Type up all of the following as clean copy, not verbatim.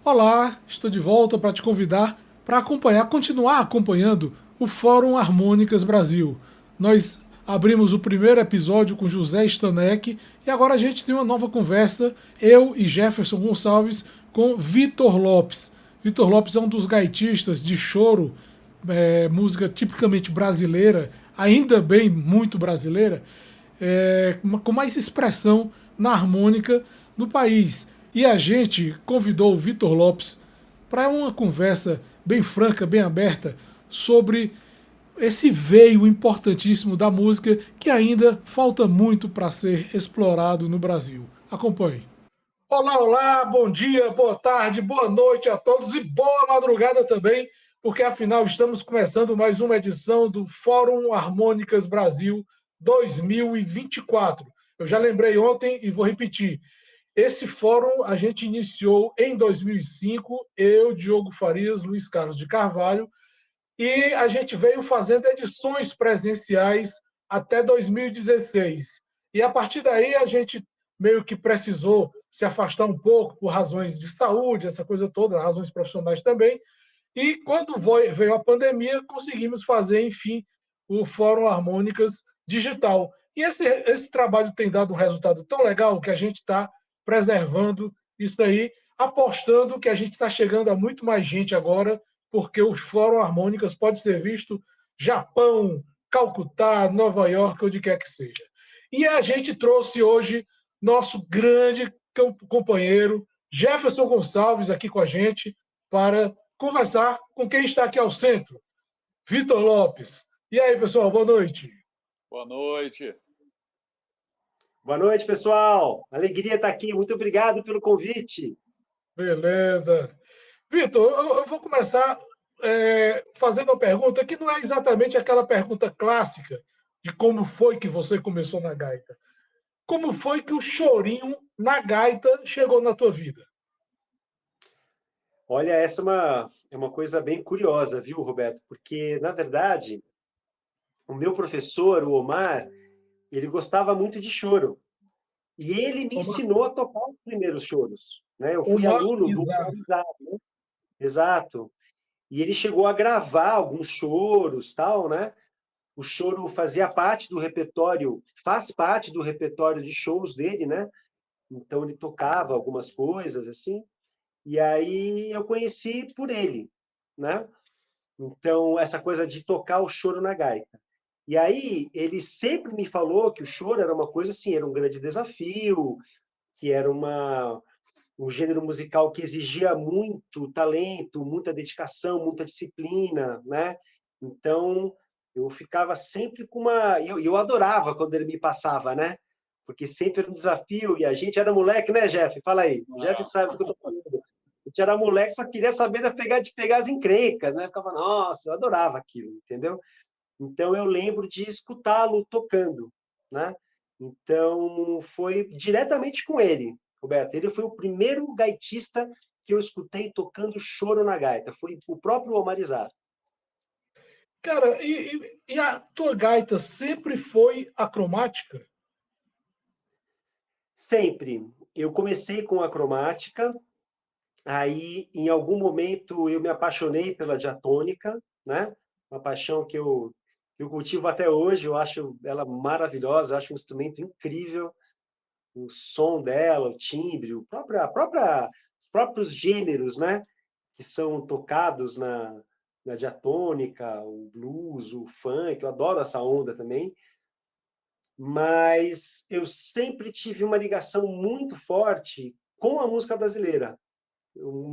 Olá, estou de volta para te convidar para continuar acompanhando o Fórum Harmônicas Brasil. Nós abrimos o primeiro episódio com José Stanek e agora a gente tem uma nova conversa, eu e Jefferson Gonçalves, com Vitor Lopes. Vitor Lopes é um dos gaitistas de choro, música tipicamente brasileira, ainda bem muito brasileira, com mais expressão na harmônica no país. E a gente convidou o Vitor Lopes para uma conversa bem franca, bem aberta, sobre esse veio importantíssimo da música que ainda falta muito para ser explorado no Brasil. Acompanhe. Olá, olá, bom dia, boa tarde, boa noite a todos e boa madrugada também, porque afinal estamos começando mais uma edição do Fórum Harmônicas Brasil 2024. Eu já lembrei ontem e vou repetir. Esse fórum a gente iniciou em 2005, eu, Diogo Farias, Luiz Carlos de Carvalho, e a gente veio fazendo edições presenciais até 2016. E a partir daí a gente meio que precisou se afastar um pouco por razões de saúde, essa coisa toda, razões profissionais também. E quando veio a pandemia, conseguimos fazer, enfim, o Fórum Harmônicas Digital. E esse trabalho tem dado um resultado tão legal que a gente está preservando isso aí, apostando que a gente está chegando a muito mais gente agora, porque os Fórum Harmônicas pode ser visto Japão, Calcutá, Nova York, onde quer que seja. E a gente trouxe hoje nosso grande companheiro Jefferson Gonçalves aqui com a gente para conversar com quem está aqui ao centro, Vitor Lopes. E aí, pessoal, boa noite. Boa noite. Boa noite, pessoal. Alegria estar aqui. Muito obrigado pelo convite. Beleza. Vitor, eu vou começar fazendo uma pergunta que não é exatamente aquela pergunta clássica de como foi que você começou na gaita. Como foi que o chorinho na gaita chegou na tua vida? Olha, essa é uma coisa bem curiosa, viu, Roberto? Porque, na verdade, o meu professor, o Omar, ele gostava muito de choro. E ele me Omar, ensinou a tocar os primeiros choros, né? Eu fui Omar aluno do Izar. Omar Izar, né? Exato. E ele chegou a gravar alguns choros, tal, né? O choro fazia parte do repertório, faz parte do repertório de shows dele, né? Então ele tocava algumas coisas assim. E aí eu conheci por ele, né? Então, essa coisa de tocar o choro na gaita. E aí, ele sempre me falou que o choro era uma coisa assim, era um grande desafio, que era um gênero musical que exigia muito talento, muita dedicação, muita disciplina, né? Então, eu ficava sempre com uma... Eu adorava quando ele me passava, né? Porque sempre era um desafio, e a gente era moleque, né, Jeff? Fala aí. O Jeff sabe do que eu tô falando. A gente era moleque, só queria saber de pegar as encrencas, né? Ficava, nossa, eu adorava aquilo, entendeu? Então, eu lembro de escutá-lo tocando, né? Então, foi diretamente com ele, Roberto. Ele foi o primeiro gaitista que eu escutei tocando choro na gaita. Foi o próprio Omarizar. Cara, e a tua gaita sempre foi acromática? Sempre. Eu comecei com a cromática, aí, em algum momento, eu me apaixonei pela diatônica, né? Uma paixão que eu cultivo até hoje. Eu acho ela maravilhosa, acho um instrumento incrível. O som dela, o timbre, os próprios gêneros, né? Que são tocados na diatônica, o blues, o funk. Eu adoro essa onda também. Mas eu sempre tive uma ligação muito forte com a música brasileira. O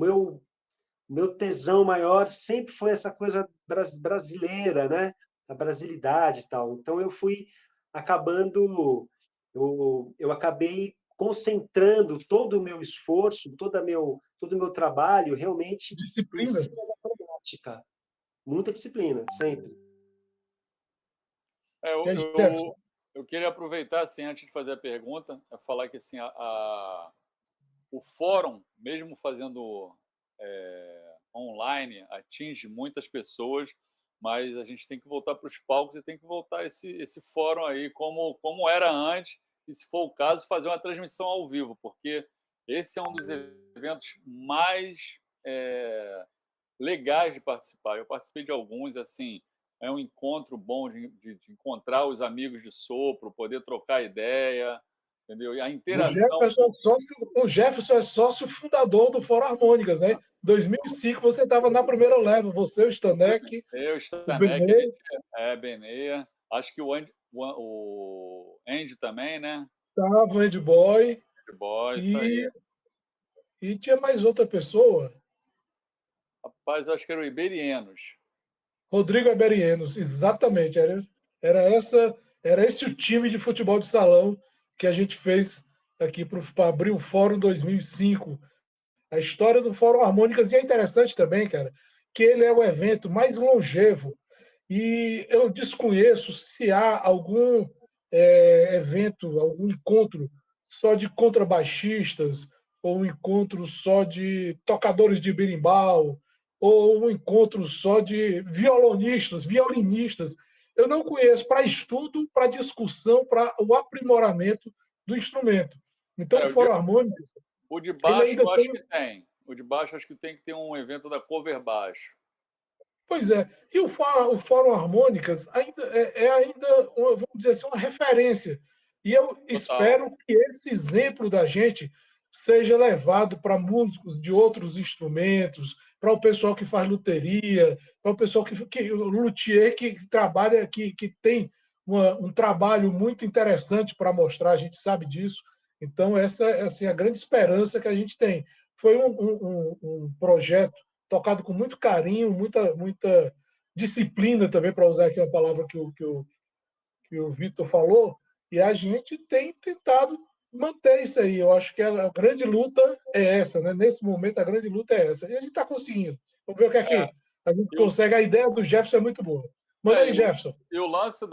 meu tesão maior sempre foi essa coisa brasileira, né? A brasilidade e tal. Então eu fui acabando, eu acabei concentrando todo o meu esforço, todo o meu trabalho realmente em Disciplina? cima da prática. Muita disciplina, sempre. É, E aí, Jefferson? eu queria aproveitar, assim, antes de fazer a pergunta, falar que assim, o fórum, mesmo fazendo online, atinge muitas pessoas, mas a gente tem que voltar para os palcos e tem que voltar esse fórum aí como era antes, e se for o caso, fazer uma transmissão ao vivo, porque esse é um dos eventos mais legais de participar. Eu participei de alguns, assim, é um encontro bom de encontrar os amigos de sopro, poder trocar ideia, entendeu? E a interação. O Jefferson é sócio fundador do Fórum Harmônicas, né? Em 2005 você estava na primeira leva, você, o Stanek, Eu, o Stanek, a Benê, gente Beneia. Acho que o Andy também, né? estava o Ed Boy Boy, isso e, aí. e tinha mais outra pessoa, Rapaz, acho que eram iberianos. Rodrigo Eberienos, exatamente. Era esse o time de futebol de salão que a gente fez aqui para abrir o Fórum 2005. A história do Fórum Harmônicas, e é interessante também, cara, que ele é o evento mais longevo. E eu desconheço se há algum evento, algum encontro só de contrabaixistas, ou um encontro só de tocadores de berimbau, ou um encontro só de violinistas. Eu não conheço para estudo, para discussão, para o aprimoramento do instrumento. Então, o É, Fórum Harmônicas, o de ele baixo ainda eu acho tem. que tem. O de baixo acho que tem que ter um evento da cover baixo. Pois é. E o Fórum Harmônicas ainda ainda, vamos dizer assim, uma referência. E eu Total. espero que esse exemplo da gente seja levado para músicos de outros instrumentos, para o pessoal que faz luteria, para o pessoal o luthier que trabalha, que tem um trabalho muito interessante para mostrar, a gente sabe disso. Então, essa é assim, a grande esperança que a gente tem. Foi um projeto tocado com muito carinho, muita disciplina também, para usar aqui uma palavra que o Vitor falou, e a gente tem tentado manter isso aí. Eu acho que a grande luta é essa, né? Nesse momento, a grande luta é essa. E a gente está conseguindo. Vamos ver o que é que a gente E o, consegue. A ideia do Jefferson é muito boa. Manda é, aí, e o, Jefferson. e o lance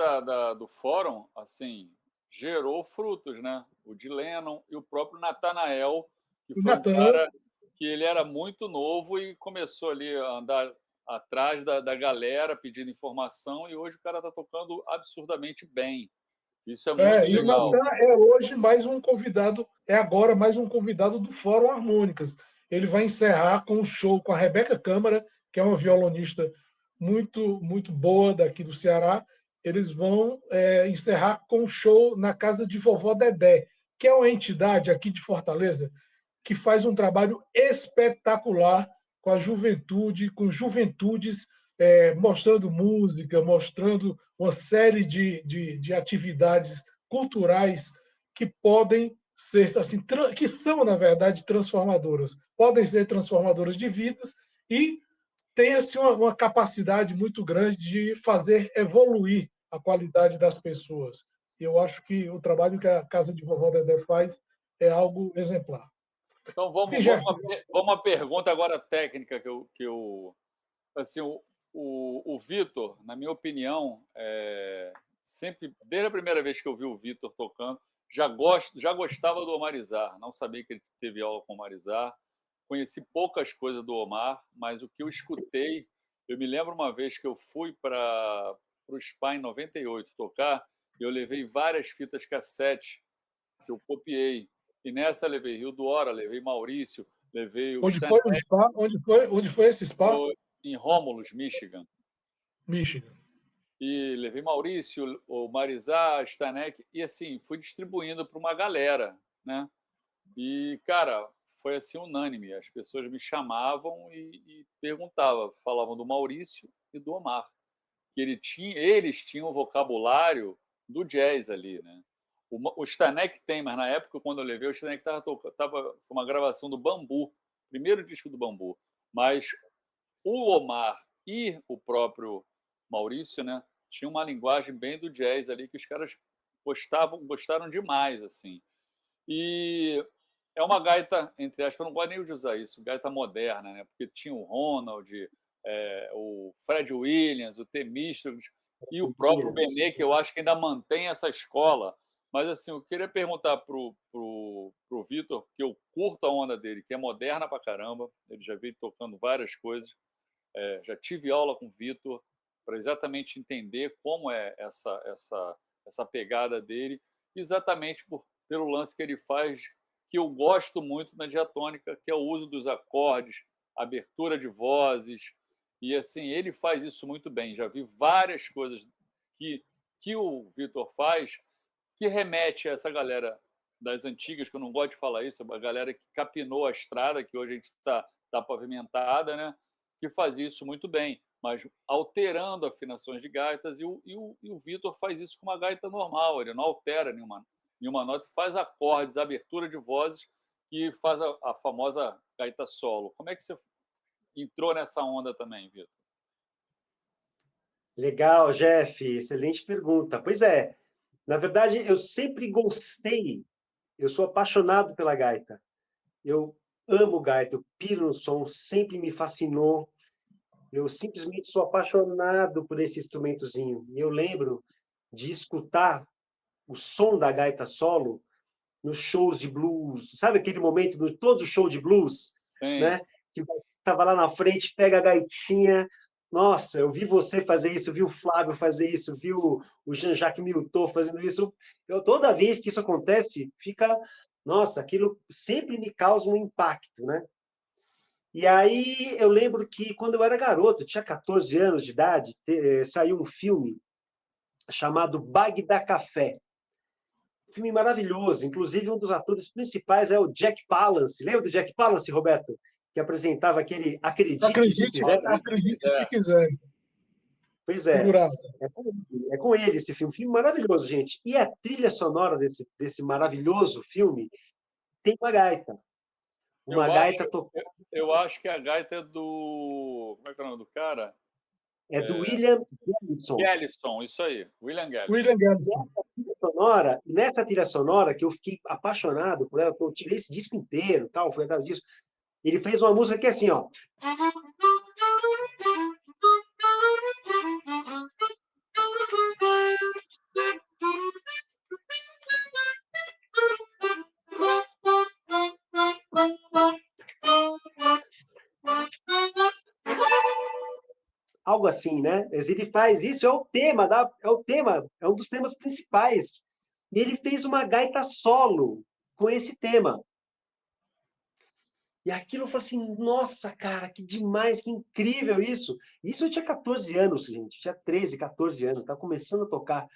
do fórum, assim, gerou frutos, né? O de Lennon e o próprio Nathanael, que O foi um Natan, cara que ele era muito novo e começou ali a andar atrás da galera, pedindo informação, e hoje o cara está tocando absurdamente bem. Isso é muito e o legal. Natan é hoje mais um convidado, é agora mais um convidado do Fórum Harmônicas. Ele vai encerrar com um show com a Rebeca Câmara, que é uma violonista muito boa daqui do Ceará. Eles vão encerrar com um show na casa de Vovó Dedé, que é uma entidade aqui de Fortaleza que faz um trabalho espetacular com a juventude, com juventudes mostrando música, mostrando uma série de atividades culturais que podem ser, assim, que são, na verdade, transformadoras. Podem ser transformadoras de vidas e tem assim, uma capacidade muito grande de fazer evoluir a qualidade das pessoas. Eu acho que o trabalho que a Casa de Vovó Dedé faz é algo exemplar. Então Sim, vamos Jefferson. uma pergunta agora técnica que eu assim, o Vitor, na minha opinião, sempre, desde a primeira vez que eu vi o Vitor tocando, já gostava do Omarizar. Não sabia que ele teve aula com o Omarizar. Conheci poucas coisas do Omar, mas o que eu escutei, eu me lembro uma vez que eu fui para o Spa em 98 tocar, e eu levei várias fitas cassete que eu copiei. E nessa levei Rio do Hora, levei Maurício, levei o Onde Stan foi o spa? Onde foi esse spa? em Romulus, Michigan. Michigan. E levei Maurício, o Marizá, Stanek, e assim, fui distribuindo para uma galera, né? E, cara, foi assim unânime. As pessoas me chamavam e perguntavam, falavam do Maurício e do Omar. Que eles tinham o vocabulário do jazz ali, né? O Stanek tem, mas na época, quando eu levei, o Stanek tava com uma gravação do Bambu, primeiro disco do Bambu. Mas o Omar e o próprio Maurício, né, tinham uma linguagem bem do jazz ali que os caras gostaram demais, assim. E é uma gaita, entre aspas, eu não gosto nem de usar isso, gaita moderna, né? Porque tinha o Ronald, o Fred Williams, o T. Mistros e o próprio Benê, que eu acho que ainda mantém essa escola. Mas, assim, eu queria perguntar pro Vitor, que eu curto a onda dele, que é moderna pra caramba, ele já veio tocando várias coisas, já tive aula com o Vitor para exatamente entender como é essa pegada dele, exatamente pelo lance que ele faz, que eu gosto muito na diatônica, que é o uso dos acordes, abertura de vozes. E assim, ele faz isso muito bem. Já vi várias coisas que o Vitor faz que remete a essa galera das antigas, que eu não gosto de falar isso, a galera que capinou a estrada, que hoje a gente está pavimentada, né? Que fazia isso muito bem, mas alterando afinações de gaitas, e o Vitor faz isso com uma gaita normal, ele não altera nenhuma nota, faz acordes, abertura de vozes e faz a famosa gaita solo. Como é que você entrou nessa onda também, Vitor? Legal, Jeff, excelente pergunta. Pois é, na verdade, eu sempre gostei, eu sou apaixonado pela gaita. Eu amo gaita, eu piro no som, sempre me fascinou. Eu simplesmente sou apaixonado por esse instrumentozinho. E eu lembro de escutar o som da gaita solo nos shows de blues. Sabe aquele momento de todo show de blues, Sim. né? Que estava lá na frente, pega a gaitinha. Nossa, eu vi você fazer isso, vi o Flávio fazer isso, vi o Jean-Jacques Milteau fazendo isso. Toda vez que isso acontece, fica... Nossa, aquilo sempre me causa um impacto, né? E aí eu lembro que quando eu era garoto, tinha 14 anos de idade, saiu um filme chamado Bagdá Café. Um filme maravilhoso, inclusive um dos atores principais é o Jack Palance. Lembra do Jack Palance, Roberto? Que apresentava aquele Acredite Se Quiser. Acredite se quiser. Pois é. Figurado. É com ele esse filme. Filme maravilhoso, gente. E a trilha sonora desse maravilhoso filme tem uma gaita. Uma gaita tocada. Eu acho que a gaita é do... Como é que é o nome do cara? É do William Gellison. Gellison, isso aí. William Gellison. William Gellison. Nessa trilha sonora, que eu fiquei apaixonado por ela, eu tirei esse disco inteiro, tal, foi atrás disso. Ele fez uma música que é assim, ó. Algo assim, né? Mas ele faz isso, é o tema, é um dos temas principais. E ele fez uma gaita solo com esse tema. E aquilo eu falei assim, nossa, cara, que demais, que incrível isso. Isso eu tinha 14 anos, gente, tinha 13, 14 anos, estava começando a tocar.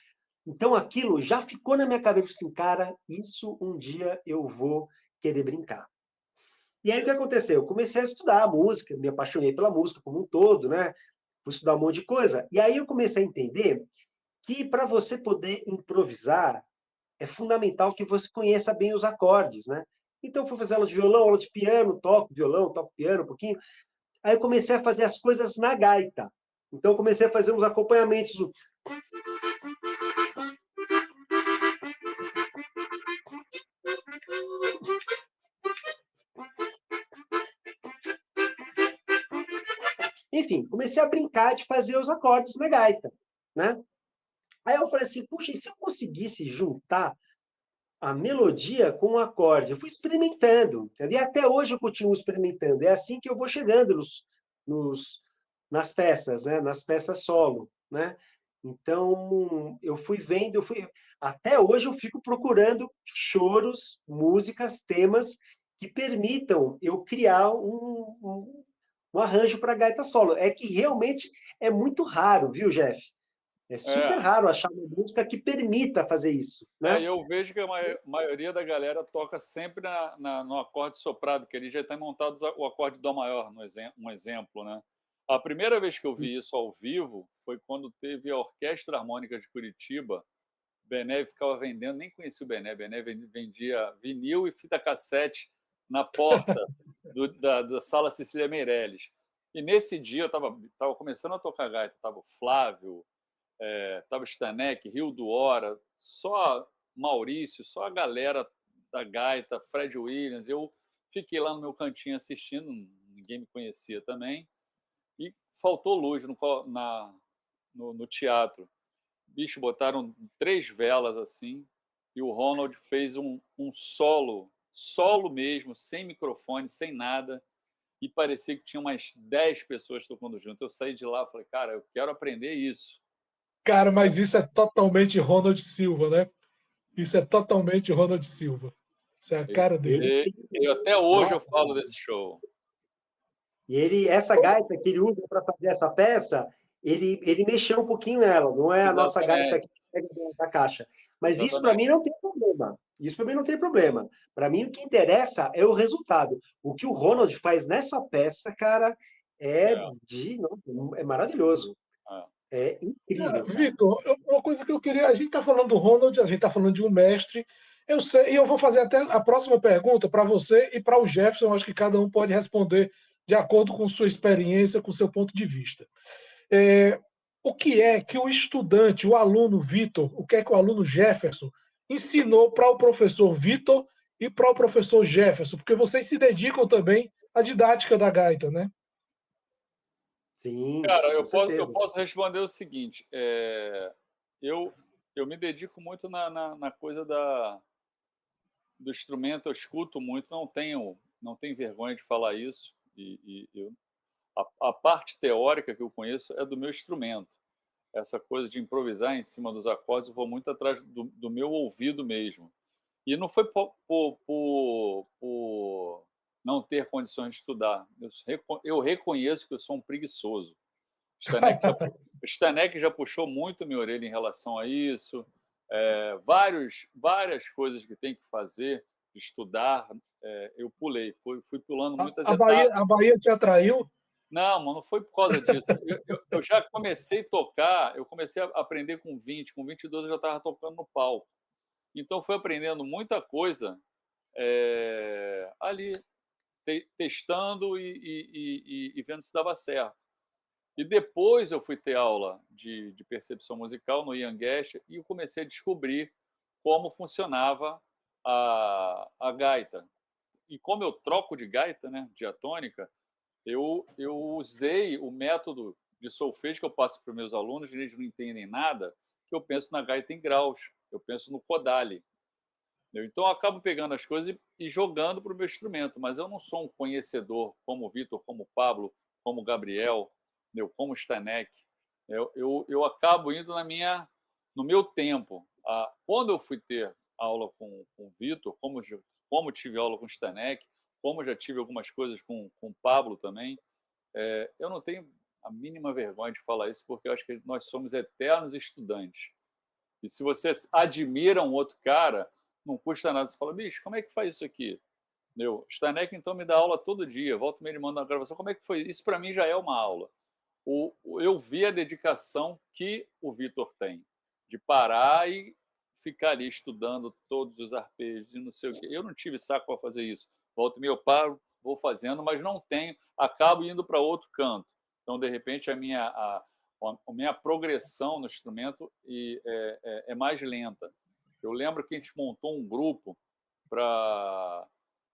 Então aquilo já ficou na minha cabeça, assim, cara, isso um dia eu vou querer brincar. E aí o que aconteceu? Eu comecei a estudar música, me apaixonei pela música como um todo, né? Fui estudar um monte de coisa. E aí eu comecei a entender que para você poder improvisar, é fundamental que você conheça bem os acordes, né? Então, eu fui fazer aula de violão, aula de piano, toco violão, toco piano um pouquinho. Aí eu comecei a fazer as coisas na gaita. Então, eu comecei a fazer uns acompanhamentos. Enfim, comecei a brincar de fazer os acordes na gaita, né? Aí eu falei assim, puxa, e se eu conseguisse juntar a melodia com o acorde? Eu fui experimentando, e até hoje eu continuo experimentando. É assim que eu vou chegando nas peças, né? Nas peças solo, né? Então, eu fui vendo, até hoje eu fico procurando choros, músicas, temas que permitam eu criar um arranjo para gaita solo. É que realmente é muito raro, viu, Jeff? É super raro achar uma música que permita fazer isso, né? Eu vejo que a maioria da galera toca sempre no acorde soprado, que ele já está montado o acorde dó maior, um exemplo, né? A primeira vez que eu vi isso ao vivo foi quando teve a Orquestra Harmônica de Curitiba. Bené ficava vendendo, nem conhecia o Bené vendia vinil e fita cassete na porta da Sala Cecília Meirelles. E nesse dia eu estava começando a tocar gaita, estava o Flávio, estava Stanek, Rio do Hora, só Maurício, só a galera da gaita, Fred Williams. Eu fiquei lá no meu cantinho assistindo, ninguém me conhecia também, e faltou luz no teatro. Bicho, botaram 3 velas assim, e o Ronald fez um solo mesmo, sem microfone, sem nada, e parecia que tinha umas 10 pessoas tocando junto. Eu saí de lá e falei, cara, eu quero aprender isso. Cara, mas isso é totalmente Ronald Silva, né? Isso é totalmente Ronald Silva. Isso é a cara dele. Até hoje eu falo desse show. E essa gaita que ele usa para fazer essa peça, ele mexeu um pouquinho nela, não é a nossa gaita Exatamente, que pega da caixa. Mas isso para exatamente. mim não tem problema. Isso para mim não tem problema. Para mim o que interessa é o resultado. O que o Ronald faz nessa peça, cara, é É, é maravilhoso. é. É Cara, incrível, cara. Vitor, uma coisa que eu queria. A gente está falando do Ronald, a gente está falando de um mestre. Eu sei, e eu vou fazer até a próxima pergunta para você e para o Jefferson. Acho que cada um pode responder de acordo com sua experiência, com seu ponto de vista. É, o que é que o estudante, o aluno Vitor, o que é que o aluno Jefferson ensinou para o professor Vitor e para o professor Jefferson? Porque vocês se dedicam também à didática da gaita, né? Sim, Cara, com eu certeza. posso responder o seguinte: eu, eu me dedico muito na coisa do instrumento, eu escuto muito, não tenho vergonha de falar isso, a parte teórica que eu conheço é do meu instrumento. Essa coisa de improvisar em cima dos acordes, eu vou muito atrás do meu ouvido mesmo. E não foi por não ter condições de estudar. Eu reconheço que eu sou um preguiçoso. Stanek já, Stanek já puxou muito minha orelha em relação a isso. Várias coisas que tem que fazer, estudar, eu pulei. Fui pulando muitas etapas. A Bahia te atraiu? Não, mano, não foi por causa disso. Eu já comecei a tocar, eu comecei a aprender com 20, com 22 eu já estava tocando no palco. Então, fui aprendendo muita coisa ali, testando e vendo se dava certo. E depois eu fui ter aula de percepção musical no Ian Guest e eu comecei a descobrir como funcionava a gaita. E como eu troco de gaita, né, diatônica, eu usei o método de solfejo que eu passo para os meus alunos, eles não entendem nada, que eu penso na gaita em graus, eu penso no Kodali. Então, eu acabo pegando as coisas e jogando para o meu instrumento, mas eu não sou um conhecedor como o Vitor, como o Pablo, como o Gabriel, como o Stanek. Eu acabo indo no meu tempo. Quando eu fui ter aula com o Vitor, como tive aula com o Stanek, como já tive algumas coisas com o Pablo também, eu não tenho a mínima vergonha de falar isso, porque eu acho que nós somos eternos estudantes. E se você admira um outro cara, não custa nada. Você fala, bicho, como é que faz isso aqui? Stanek, então, me dá aula todo dia. Volta e meia, ele manda uma gravação. Como é que foi? Isso, para mim, já é uma aula. Eu vi a dedicação que o Vitor tem de parar e ficar ali estudando todos os arpejos e não sei o quê. Eu não tive saco para fazer isso. Volta e meia, eu paro, vou fazendo, mas não tenho. Acabo indo para outro canto. Então, de repente, a minha progressão no instrumento é mais lenta. Eu lembro que a gente montou um grupo para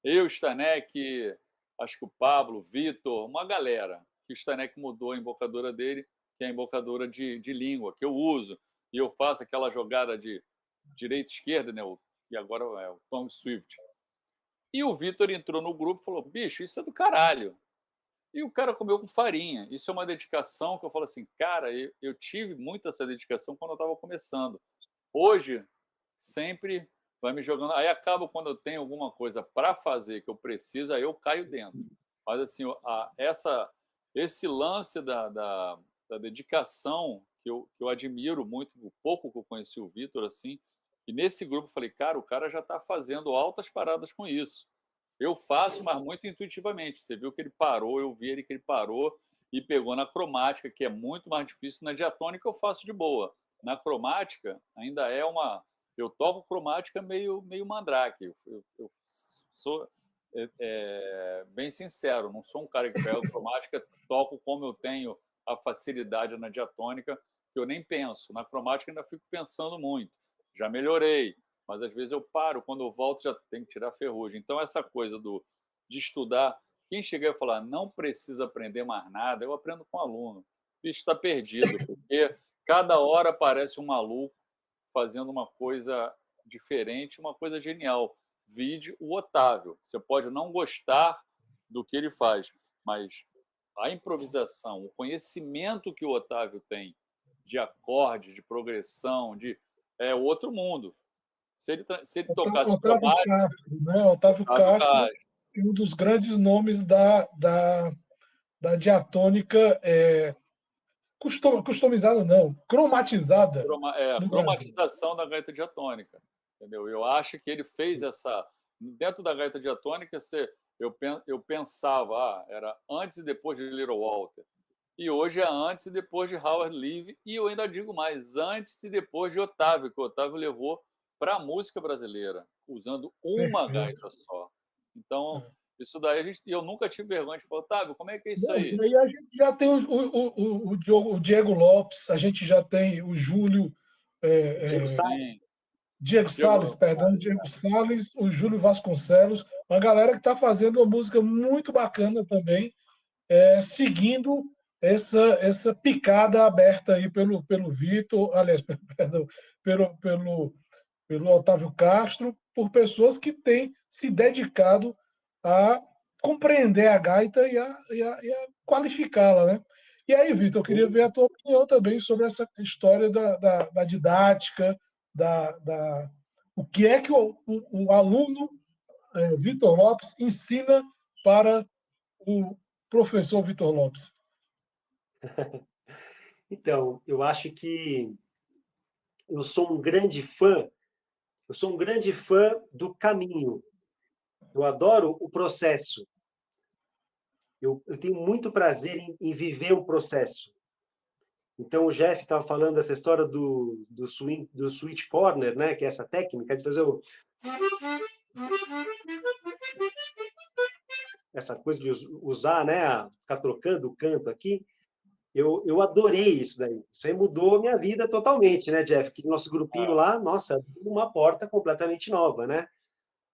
eu, Stanek, acho que o Pablo, o Vitor, uma galera, que o Stanek mudou a embocadura dele, que é a embocadura de língua, que eu uso, e eu faço aquela jogada de direita-esquerda, né? E agora é o Tom Swift. E o Vitor entrou no grupo e falou, bicho, isso é do caralho. E o cara comeu com farinha. Isso é uma dedicação que eu falo assim, cara, eu tive muito essa dedicação quando eu estava começando. Hoje, sempre vai me jogando. Aí acaba quando eu tenho alguma coisa para fazer que eu preciso, aí eu caio dentro. Mas assim, esse lance da dedicação que eu admiro muito, o pouco que eu conheci o Vitor, assim, e nesse grupo eu falei, cara, o cara já está fazendo altas paradas com isso. Eu faço, mas muito intuitivamente. Você viu que ele parou, eu vi ele que ele parou e pegou na cromática, que é muito mais difícil. Na diatônica eu faço de boa. Na cromática ainda é uma. Eu toco cromática meio mandrake. Eu sou bem sincero, não sou um cara que pega cromática, toco como eu tenho a facilidade na diatônica, que eu nem penso. Na cromática ainda fico pensando muito. Já melhorei, mas às vezes eu paro, quando eu volto já tenho que tirar ferrugem. Então, essa coisa de estudar, quem chega a falar não precisa aprender mais nada, eu aprendo com o aluno. O bicho está perdido, porque cada hora aparece um maluco fazendo uma coisa diferente, uma coisa genial. Vide o Otávio. Você pode não gostar do que ele faz, mas a improvisação, o conhecimento que o Otávio tem de acorde, de progressão, é outro mundo. Se ele tocasse Otávio cromática, Castro, né? Otávio Otávio Castro, Castro, um dos grandes nomes da diatônica customizada, não, cromatizada no Brasil. Cromatização da gaita diatônica, entendeu? Eu acho que ele fez essa... Dentro da gaita diatônica, eu pensava, era antes e depois de Little Walter. E hoje é antes e depois de Howard Levy, e eu ainda digo mais, antes e depois de Otávio, que o Otávio levou para a música brasileira, usando uma Perfeito. gaita só. Então, isso daí, eu nunca tive vergonha de falar, Otávio, como é que é isso Não, aí? e aí a gente já tem o Diego Lopes, a gente já tem o Júlio, Diego Sá, Sim. Diego Salles, Diego, perdão, Diego Salles, o Júlio Vasconcelos, uma galera que está fazendo uma música muito bacana também, seguindo essa picada aberta aí pelo Vitor, aliás, perdão, pelo Otávio Castro, por pessoas que têm se dedicado a compreender a gaita e a qualificá-la, né? E aí, Vitor, eu queria ver a tua opinião também sobre essa história da didática, o que é que o aluno Vitor Lopes ensina para o professor Vitor Lopes. então, eu acho que eu sou um grande fã, eu sou um grande fã do caminho. Eu adoro o processo. Eu tenho muito prazer em viver o processo. Então, o Jeff estava falando dessa história do swing, do sweet corner, né? Que é essa técnica de fazer essa coisa de usar, né? Ficar trocando o canto aqui. Eu adorei isso daí. Isso aí mudou a minha vida totalmente, né, Jeff? Que nosso grupinho lá, nossa, abriu uma porta completamente nova, né?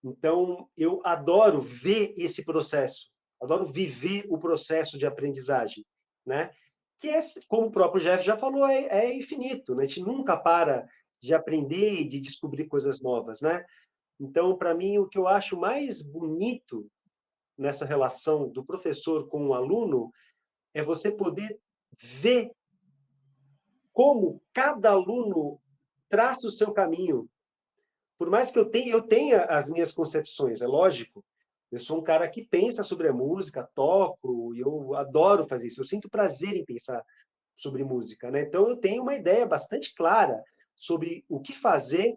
Então, eu adoro ver esse processo, adoro viver o processo de aprendizagem, né? Que é, como o próprio Jeff já falou, é infinito, né? A gente nunca para de aprender e de descobrir coisas novas, né? Então, para mim, o que eu acho mais bonito nessa relação do professor com o aluno é você poder ver como cada aluno traça o seu caminho. Por mais que eu tenha as minhas concepções, é lógico. Eu sou um cara que pensa sobre a música, toco, e eu adoro fazer isso. Eu sinto prazer em pensar sobre música, né? Então eu tenho uma ideia bastante clara sobre o que fazer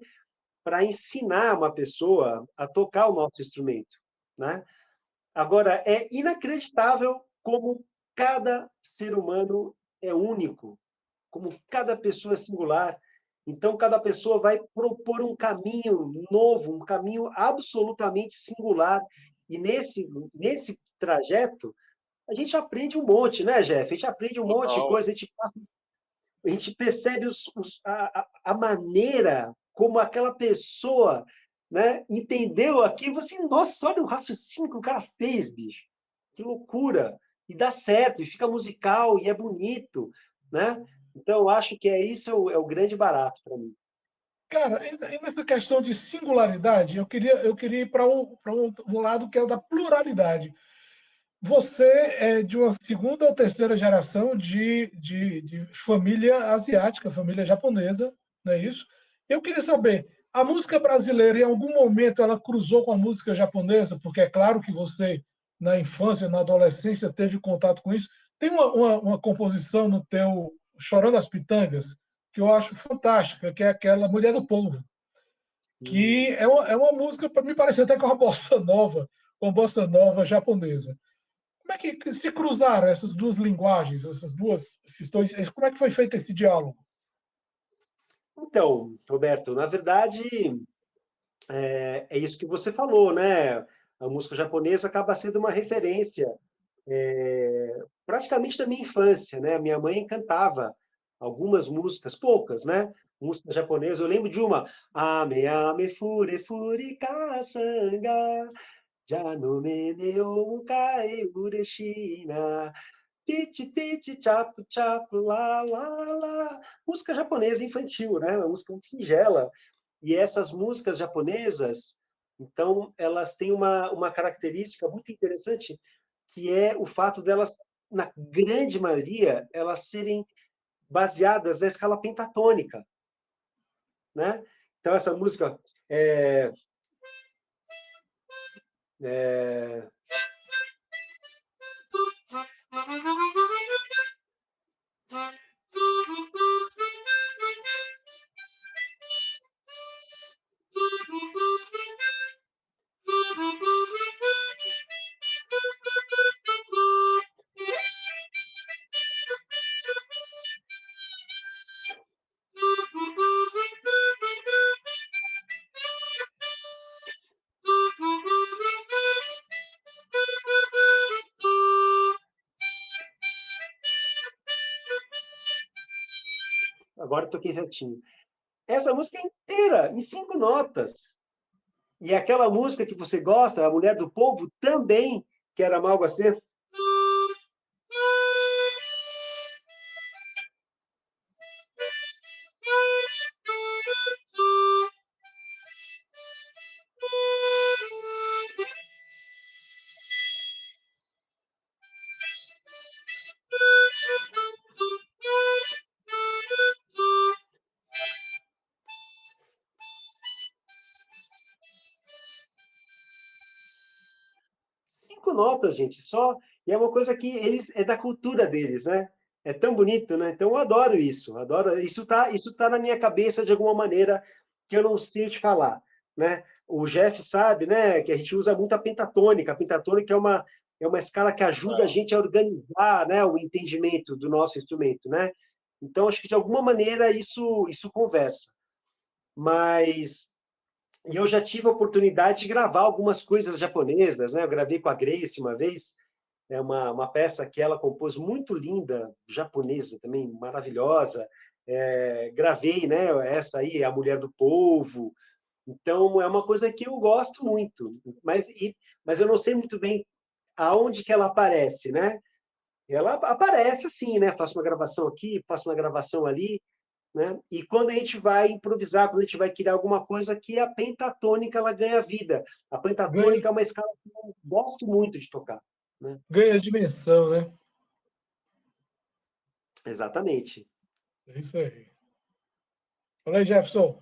para ensinar uma pessoa a tocar o nosso instrumento, né? Agora, é inacreditável como cada ser humano é único, como cada pessoa é singular. Então, cada pessoa vai propor um caminho novo, um caminho absolutamente singular. E nesse trajeto, a gente aprende um monte, né, Jeff? A gente aprende um monte de total. coisa, a gente percebe a maneira como aquela pessoa, né, entendeu aquilo. Você, nossa, olha o raciocínio que o cara fez, bicho. Que loucura! E dá certo, e fica musical, e é bonito, né? Então, eu acho que isso é o grande barato para mim. Cara, e nessa questão de singularidade, eu queria ir para um lado que é o da pluralidade. Você é de uma segunda ou terceira geração de família asiática, família japonesa, não é isso? Eu queria saber, a música brasileira, em algum momento, ela cruzou com a música japonesa? Porque é claro que você, na infância, na adolescência, teve contato com isso. Tem uma composição no teu Chorando as Pitangas que eu acho fantástica, que é aquela Mulher do Povo, que é uma música, para mim, parece até com uma bossa nova japonesa. Como é que se cruzaram essas duas linguagens, como é que foi feito esse diálogo? Então, Roberto, na verdade, é isso que você falou, né? A música japonesa acaba sendo uma referência praticamente da minha infância, né? Minha mãe cantava algumas músicas, poucas, né? Música japonesa. Eu lembro de uma, Ame Ame Fure Fure Kasanga, Já no Mene o Kae Ureshina, Piti Piti Chapu Chapu La La La. Música japonesa infantil, né? Uma música muito singela. E essas músicas japonesas, então, elas têm uma característica muito interessante, que é o fato delas, na grande maioria, elas serem baseadas na escala pentatônica, né? Então, essa música é, é, agora eu toquei certinho. Essa música é inteira, em 5 notas. E aquela música que você gosta, A Mulher do Povo, também, que era Malgacê. 5 notas, gente, só. E é uma coisa que eles é da cultura deles, né? É tão bonito, né? Então eu adoro isso, adoro. Isso tá na minha cabeça de alguma maneira que eu não sei te falar, né? O Jeff sabe, né, que a gente usa muito a pentatônica. A pentatônica é uma escala que ajuda a É. gente a organizar, né, o entendimento do nosso instrumento, né? Então acho que de alguma maneira isso conversa. Mas e eu já tive a oportunidade de gravar algumas coisas japonesas, né? Eu gravei com a Grace uma vez, é uma peça que ela compôs muito linda, japonesa também, maravilhosa. Gravei, né? Essa aí, A Mulher do Povo. Então, é uma coisa que eu gosto muito, mas eu não sei muito bem aonde que ela aparece, né? Ela aparece assim, né? Faço uma gravação aqui, faço uma gravação ali, né? E quando a gente vai improvisar, quando a gente vai criar alguma coisa, que a pentatônica ela ganha vida. A Ganha, pentatônica é uma escala que eu gosto muito de tocar, né? ganha dimensão, né? Exatamente. É isso aí. Fala aí, Jefferson.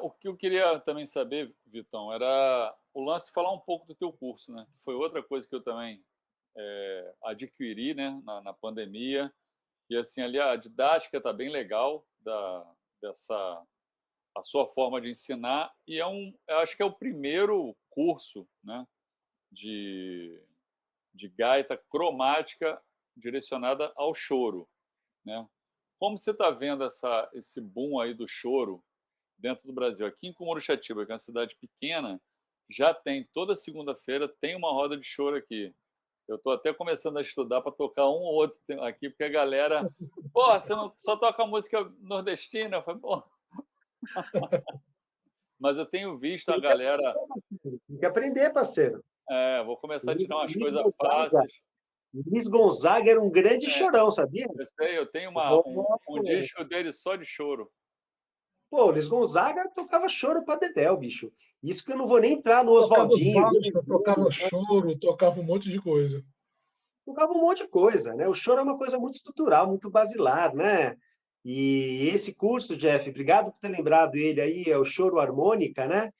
O que eu queria também saber, Vitão, era o lance de falar um pouco do teu curso, né? Que foi outra coisa que eu também adquiri, né, na pandemia. E assim, ali a didática está bem legal dessa a sua forma de ensinar e eu acho que é o primeiro curso, né, de, de gaita cromática direcionada ao choro, né? Como você está vendo esse boom aí do choro dentro do Brasil? Aqui em Cumuruxatiba, que é uma cidade pequena, já tem toda segunda-feira tem uma roda de choro aqui. Eu estou até começando a estudar para tocar um ou outro aqui, porque a galera, pô, você não só toca música nordestina? Eu falei, pô, mas eu tenho visto a Tem que aprender, galera. parceiro. Tem que aprender, parceiro. Vou começar a te dar umas Luiz coisas Gonzaga, fáceis. Luiz Gonzaga era um grande É, chorão, sabia? eu sei, eu tenho um Oh, disco dele só de choro. pô, Luiz Gonzaga tocava choro pra dedéu, bicho. Isso que eu não vou nem entrar no Tocava Oswaldinho, valsa, tocava choro, tocava um monte de coisa. tocava um monte de coisa, né? O choro é uma coisa muito estrutural, muito basilar, né? E esse curso, Jeff, obrigado por ter lembrado ele aí, é o Choro Harmônica, né?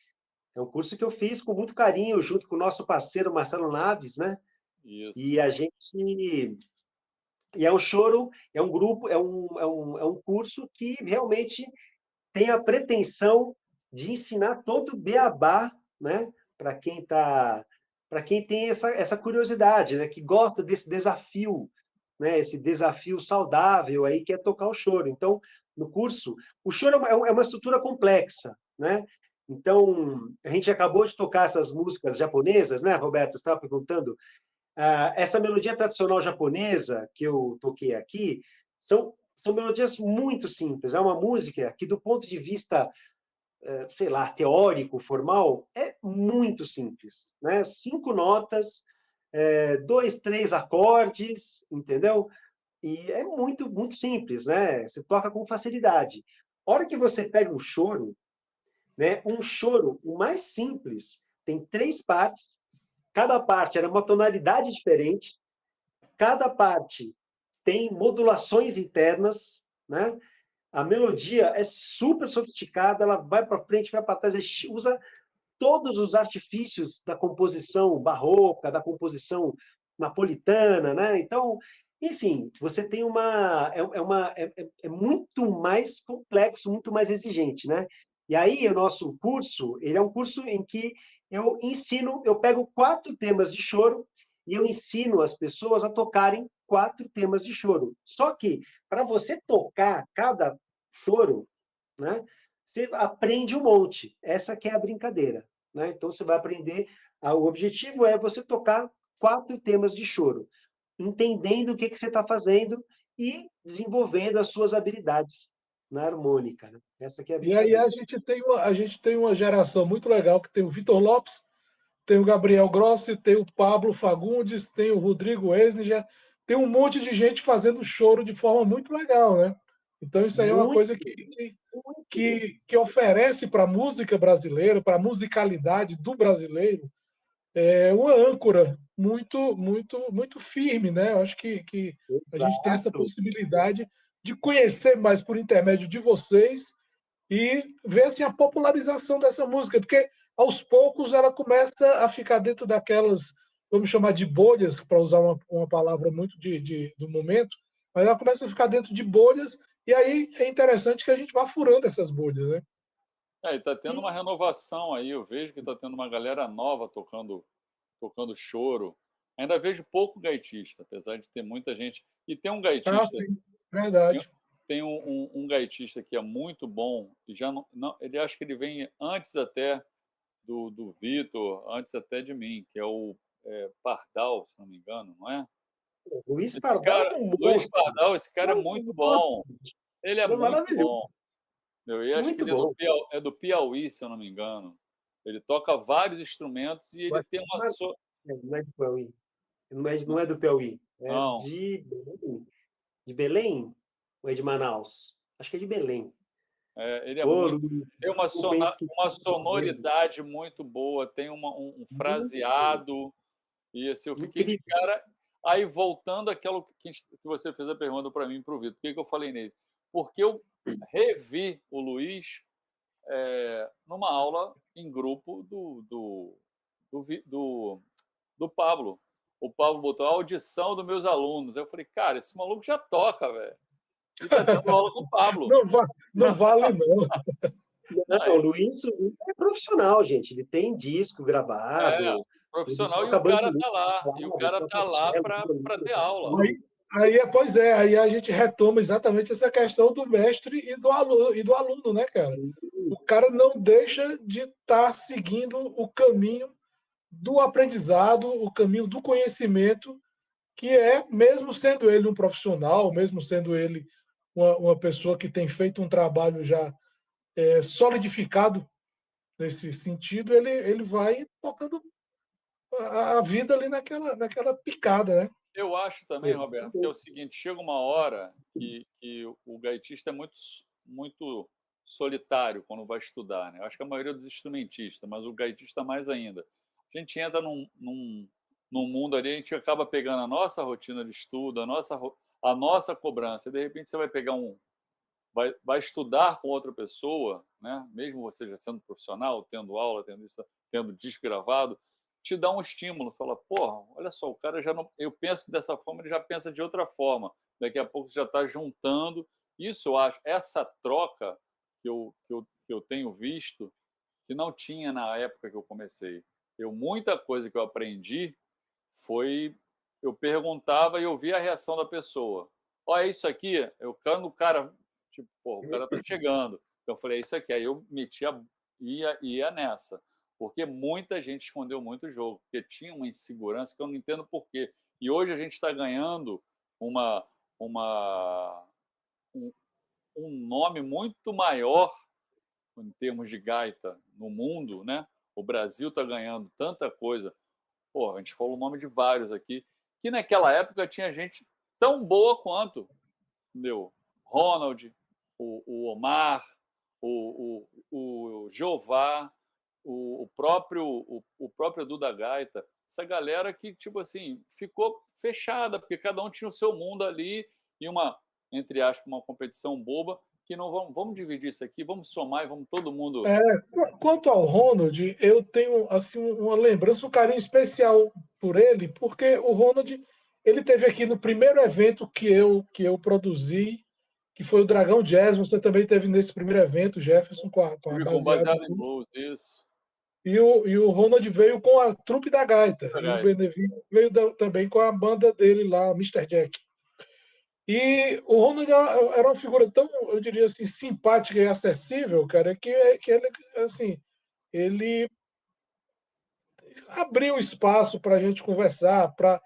É um curso que eu fiz com muito carinho, junto com o nosso parceiro Marcelo Naves, né? Isso. E a gente. E é um choro, é um grupo, é um curso que realmente tem a pretensão de ensinar todo o beabá, né? Para quem tem essa curiosidade, né? Que gosta desse desafio, né? Esse desafio saudável aí que é tocar o choro. Então, no curso, o choro é uma estrutura complexa, né? Então, a gente acabou de tocar essas músicas japonesas, né, Roberto? Você estava perguntando. Essa melodia tradicional japonesa que eu toquei aqui são melodias muito simples. É uma música que, do ponto de vista, sei lá, teórico, formal, é muito simples, né? 5 notas, 2, 3 acordes, entendeu? E é muito, muito simples, né? Você toca com facilidade. A hora que você pega um choro, o mais simples, tem 3 partes, cada parte era uma tonalidade diferente, cada parte tem modulações internas, né? A melodia é super sofisticada, ela vai para frente, vai para trás, usa todos os artifícios da composição barroca, da composição napolitana, né? Então, enfim, você tem é muito mais complexo, muito mais exigente, né? E aí o nosso curso, ele é um curso em que eu pego 4 temas de choro e eu ensino as pessoas a tocarem 4 temas de choro. Só que para você tocar cada choro, né? Você aprende um monte. Essa que é a brincadeira, né? Então você vai aprender. O objetivo é você tocar 4 temas de choro, entendendo o que você está fazendo e desenvolvendo as suas habilidades na harmônica, né? Essa que é a E aí brincadeira. a gente tem uma geração muito legal que tem o Vitor Lopes, tem o Gabriel Grossi, tem o Pablo Fagundes, tem o Rodrigo Esninger, tem um monte de gente fazendo choro de forma muito legal, né? Então isso aí é uma Muito, coisa muito. que oferece para a música brasileira, para a musicalidade do brasileiro, uma âncora muito firme, né? Eu acho que a gente tem essa Exato. possibilidade de conhecer mais por intermédio de vocês e ver assim, a popularização dessa música, porque aos poucos ela começa a ficar dentro daquelas, vamos chamar de bolhas, para usar uma palavra muito do momento, mas ela começa a ficar dentro de bolhas, e aí é interessante que a gente vá furando essas bolhas, né? E tá tendo Sim, uma renovação aí, eu vejo que tá tendo uma galera nova tocando choro. Ainda vejo pouco gaitista, apesar de ter muita gente. E tem um Ah, gaitista, sim, tem verdade. tem um gaitista que é muito bom, e já ele acho que ele vem antes até do Vitor, antes até de mim, que é o Pardal, se não me engano, não é? Luiz Esse Pardal cara, é um Luiz monstro. Pardal, esse cara é muito bom. Ele é Ele é muito maravilhoso, bom. Eu acho que muito ele é bom. Do Piauí, se eu não me engano. Ele toca vários instrumentos e Eu ele acho tem que uma so... não é do Piauí. Não é do Piauí. É Não, de Belém. De Belém? Ou é de Manaus? Acho que é de Belém. ele é Ô, muito. Luiz, Tem desculpa, hein, esqueci uma o nome dele. sonoridade muito boa, tem um Muito fraseado. E assim, eu fiquei de incrível. cara. Aí, voltando àquilo que você fez a pergunta para mim e para o Vitor, por que eu falei nele? Porque eu revi o Luiz numa aula em grupo do Pablo. O Pablo botou a audição dos meus alunos. Eu falei, cara, esse maluco já toca, velho. E tá tendo aula com o Pablo. Não vale, não. Não, Aí, o Luiz é profissional, gente. Ele tem disco é, gravado, ele profissional, e o toca cara bandolim, tá lá. E o teclado, cara tá toca lá cello, para violino, ter toca aula. tudo. Pois é, aí a gente retoma exatamente essa questão do mestre e do aluno, né, cara? O cara não deixa de estar seguindo o caminho do aprendizado, o caminho do conhecimento, que é, mesmo sendo ele um profissional, mesmo sendo ele uma pessoa que tem feito um trabalho já solidificado nesse sentido, ele vai tocando a vida ali naquela picada, né? Eu acho também, Roberto, que é o Exatamente. seguinte: chega uma hora que o gaitista é muito solitário quando vai estudar, né? Eu acho que a maioria dos instrumentistas, mas o gaitista mais ainda. A gente entra num mundo ali, a gente acaba pegando a nossa rotina de estudo, a nossa cobrança, e de repente você vai pegar vai estudar com outra pessoa, né? Mesmo você já sendo profissional, tendo aula, tendo isso, tendo disco gravado, te dá um estímulo, fala, porra, olha só, o cara já não, eu penso dessa forma, ele já pensa de outra forma. Daqui a pouco você já está juntando. Isso eu acho, essa troca que eu tenho visto, que não tinha na época que eu comecei. Muita coisa que eu aprendi foi, eu perguntava e eu via a reação da pessoa. Olha, é isso aqui, quando o cara, tipo, pô, o cara tá chegando. Então eu falei, é isso aqui. Aí eu ia nessa. Porque muita gente escondeu muito o jogo, porque tinha uma insegurança que eu não entendo por quê. E hoje a gente está ganhando uma, uma, um, um nome muito maior em termos de gaita no mundo, né? O Brasil está ganhando tanta coisa. Pô, a gente falou o nome de vários aqui, que naquela época tinha gente tão boa quanto, entendeu? Ronald, o Omar, o Jeová, o próprio Duda Gaita, essa galera que, tipo assim, ficou fechada, porque cada um tinha o seu mundo ali e uma, entre aspas, uma competição boba, que não vamos dividir isso aqui, vamos somar e vamos todo mundo. É, quanto ao Ronald, eu tenho assim uma lembrança, um carinho especial por ele, porque o Ronald ele teve aqui no primeiro evento que eu produzi, que foi o Dragão Jazz. Você também teve nesse primeiro evento, Jefferson, com a Tive com baseada em baseado em blues. blues, isso. E o Ronald veio com a trupe da gaita. E o Gaita. Benevides veio também com a banda dele lá, Mr. Jack. E o Ronald era uma figura tão, eu diria assim, simpática e acessível, cara, que ele, assim, ele abriu espaço para a gente conversar, para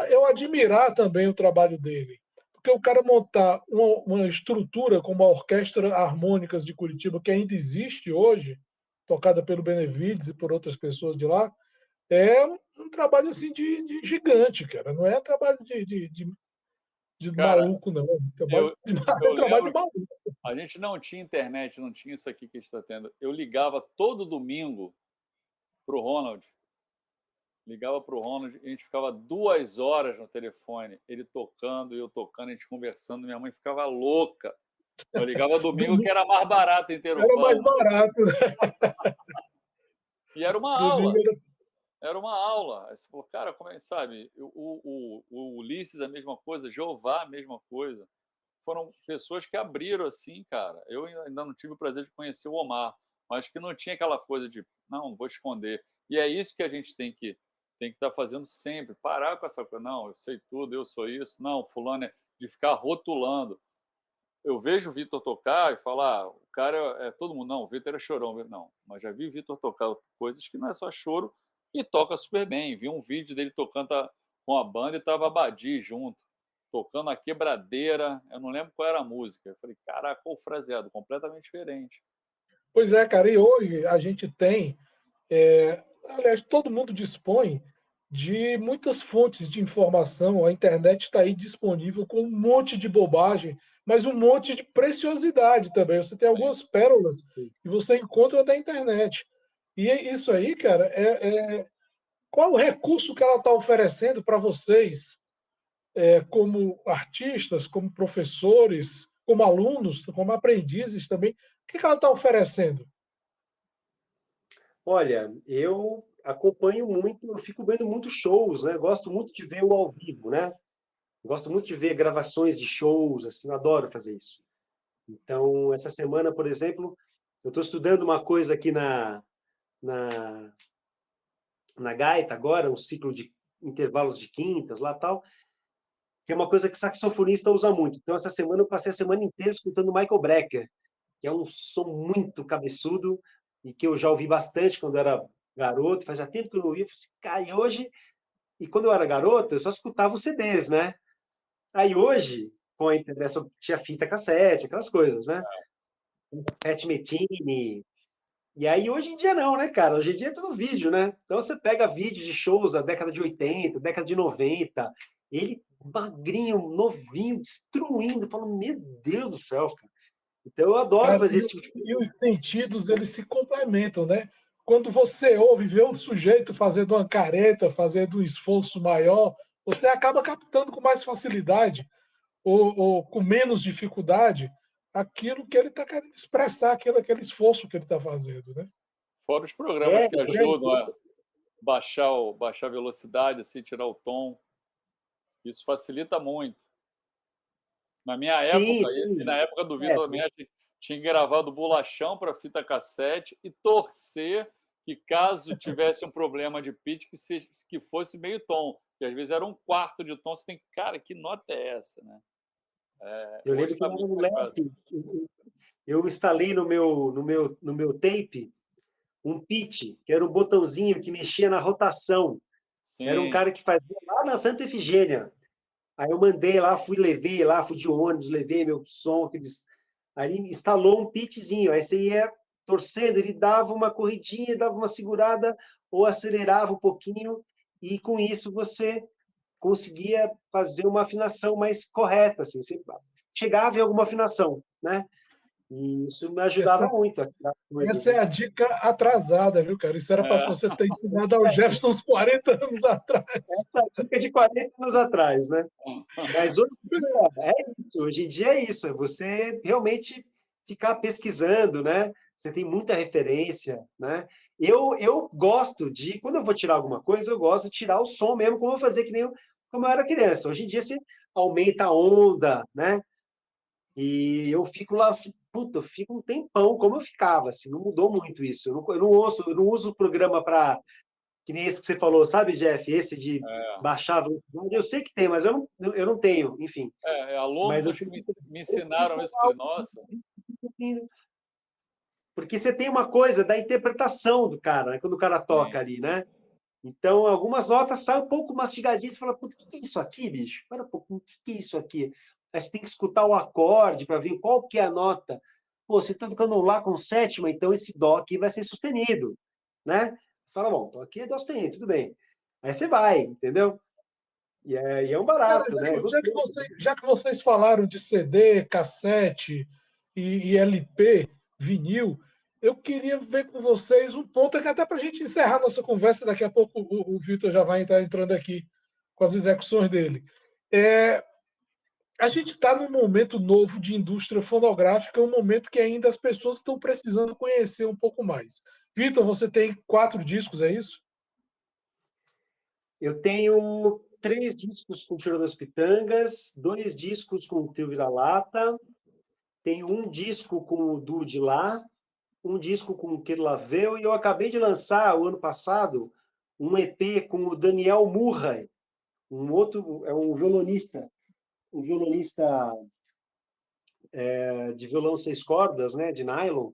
eu admirar também o trabalho dele. porque o cara montar uma estrutura como a Orquestra Harmônicas de Curitiba, que ainda existe hoje, tocada pelo Benevides e por outras pessoas de lá, é um trabalho assim de gigante, cara. Não é trabalho de Cara, maluco, não. É eu, é eu um trabalho de lembro, maluco. a gente não tinha internet, não tinha isso aqui que a gente está tendo. Eu ligava todo domingo pro Ronald, ligava pro Ronald e a gente ficava 2 horas no telefone, ele tocando e eu tocando, a gente conversando, minha mãe ficava louca. Eu ligava domingo que Domingo era mais barato era mais Interupama. barato, né? E era uma Domingo aula. era. Era uma aula. Aí você falou, cara, como é que sabe? O Ulisses, a mesma coisa, Jeová, a mesma coisa. Foram pessoas que abriram assim, cara. Eu ainda não tive o prazer de conhecer o Omar, mas que não tinha aquela coisa de, não, vou esconder. E é isso que a gente tem que estar fazendo sempre. Parar com essa coisa, não, eu sei tudo, eu sou isso. Não, fulano é de ficar rotulando. Eu vejo o Vitor tocar e falar, o cara é todo mundo, não, o Vitor é chorão. Não, mas já vi o Vitor tocar coisas que não é só choro e toca super bem. Vi um vídeo dele tocando com a banda e tava a Badi junto, tocando a quebradeira, eu não lembro qual era a música. Eu falei, caraca, o fraseado, completamente diferente. Pois é, cara, e hoje a gente tem, aliás, todo mundo dispõe de muitas fontes de informação. A internet está aí disponível com um monte de bobagem, mas um monte de preciosidade também. Você tem Sim. algumas pérolas Sim. que você encontra na internet. E isso aí, cara, qual o recurso que ela está oferecendo para vocês, como artistas, como professores, como alunos, como aprendizes também? O que ela está oferecendo? Olha, eu acompanho muito, eu fico vendo muitos shows, né? Gosto muito de ver o ao vivo, né? Gosto muito de ver gravações de shows, assim, eu adoro fazer isso. Então, essa semana, por exemplo, eu estou estudando uma coisa aqui na, na gaita agora, um ciclo de intervalos de quintas lá tal, que é uma coisa que saxofonista usa muito. Então, essa semana eu passei a semana inteira escutando Michael Brecker, que é um som muito cabeçudo e que eu já ouvi bastante quando era garoto, fazia tempo que eu não ouvia, eu falei assim, cara, e hoje... E quando eu era garoto, eu só escutava os CDs, né? Aí hoje, com a internet, só tinha fita cassete, aquelas coisas, né? Pat Metini. E aí, hoje em dia não, né, cara? Hoje em dia é tudo vídeo, né? Então você pega vídeos de shows da década de 80, década de 90, ele magrinho, novinho, destruindo, falando, meu Deus do céu, cara. Então eu adoro Cara, fazer esse tipo de e os coisa. sentidos, eles se complementam, né? Quando você ouve, vê um sujeito fazendo uma careta, fazendo um esforço maior, você acaba captando com mais facilidade ou com menos dificuldade aquilo que ele está querendo expressar, aquele esforço que ele está fazendo, né? Fora os programas É, que ajudam a baixar a velocidade, assim, tirar o tom. Isso facilita muito. Na minha sim, época, e na sim. época do É, Vitor também, a gente tinha gravado bolachão para fita cassete e torcer que, caso tivesse um problema de pitch, que fosse meio tom. Que às vezes era um quarto de tom. Você tem que, cara, que nota é essa, né? eu Hoje lembro que está eu era muito mais fácil. moleque, eu instalei no meu tape um pitch, que era um botãozinho que mexia na rotação. Era um Sim, cara que fazia lá na Santa Efigênia. Aí eu mandei lá, levei lá, fui de ônibus, levei meu som, aqueles... Aí ele instalou um pitchzinho, aí você ia torcendo, ele dava uma corridinha, dava uma segurada, ou acelerava um pouquinho, e com isso você conseguia fazer uma afinação mais correta, assim, você chegava em alguma afinação, né? E isso me ajudava Essa, muito a criar coisas, essa é né? a dica atrasada, viu, cara? Isso era para é, você ter ensinado ao Jefferson uns 40 anos atrás. Essa dica de 40 anos atrás, né? Mas hoje em dia é isso, hoje em dia é isso, é você realmente ficar pesquisando, né? Você tem muita referência, né? Eu gosto de, quando eu vou tirar alguma coisa, eu gosto de tirar o som mesmo, como eu fazia que nem como eu era criança. Hoje em dia você aumenta a onda, né? E eu fico lá, puta, eu fico um tempão como eu ficava, assim, não mudou muito isso. Eu não uso o programa para que nem esse que você falou, sabe, Jeff? Esse de é. baixar a velocidade, eu sei que tem, mas eu não tenho, enfim. Mas eu Alunos que tenho me ensinaram isso. Falei, nossa, porque você tem uma coisa da interpretação do cara, né? Quando o cara toca sim. ali, né? Então, algumas notas saem um pouco mastigadinhas, você fala, puta, o que é isso aqui, bicho? Espera um pouco, o que é isso aqui? aí você tem que escutar o acorde para ver qual que é a nota. Pô, você está tocando um Lá com sétima, então esse Dó aqui vai ser sustenido, né? Você fala, bom, então aqui é Dó sustenido, tudo bem. Aí você vai, entendeu? E é um Cara, barato, né? É gostoso. já que vocês falaram de CD, cassete e LP, vinil, eu queria ver com vocês um ponto que até para a gente encerrar nossa conversa, daqui a pouco o Vitor já vai estar entrando aqui com as execuções dele. É, a gente está num momento novo de indústria fonográfica, um momento que ainda as pessoas estão precisando conhecer um pouco mais. Vitor, você tem 4 discos, é isso? Eu tenho 3 discos com o Tiro das Pitangas, 2 discos com o Trio Vira-Lata, tenho um disco com o Dude lá, um disco com o Kirlaveu, e eu acabei de lançar, o ano passado, um EP com o Daniel Murray, um outro, é um violonista de violão 6 cordas, né, de nylon.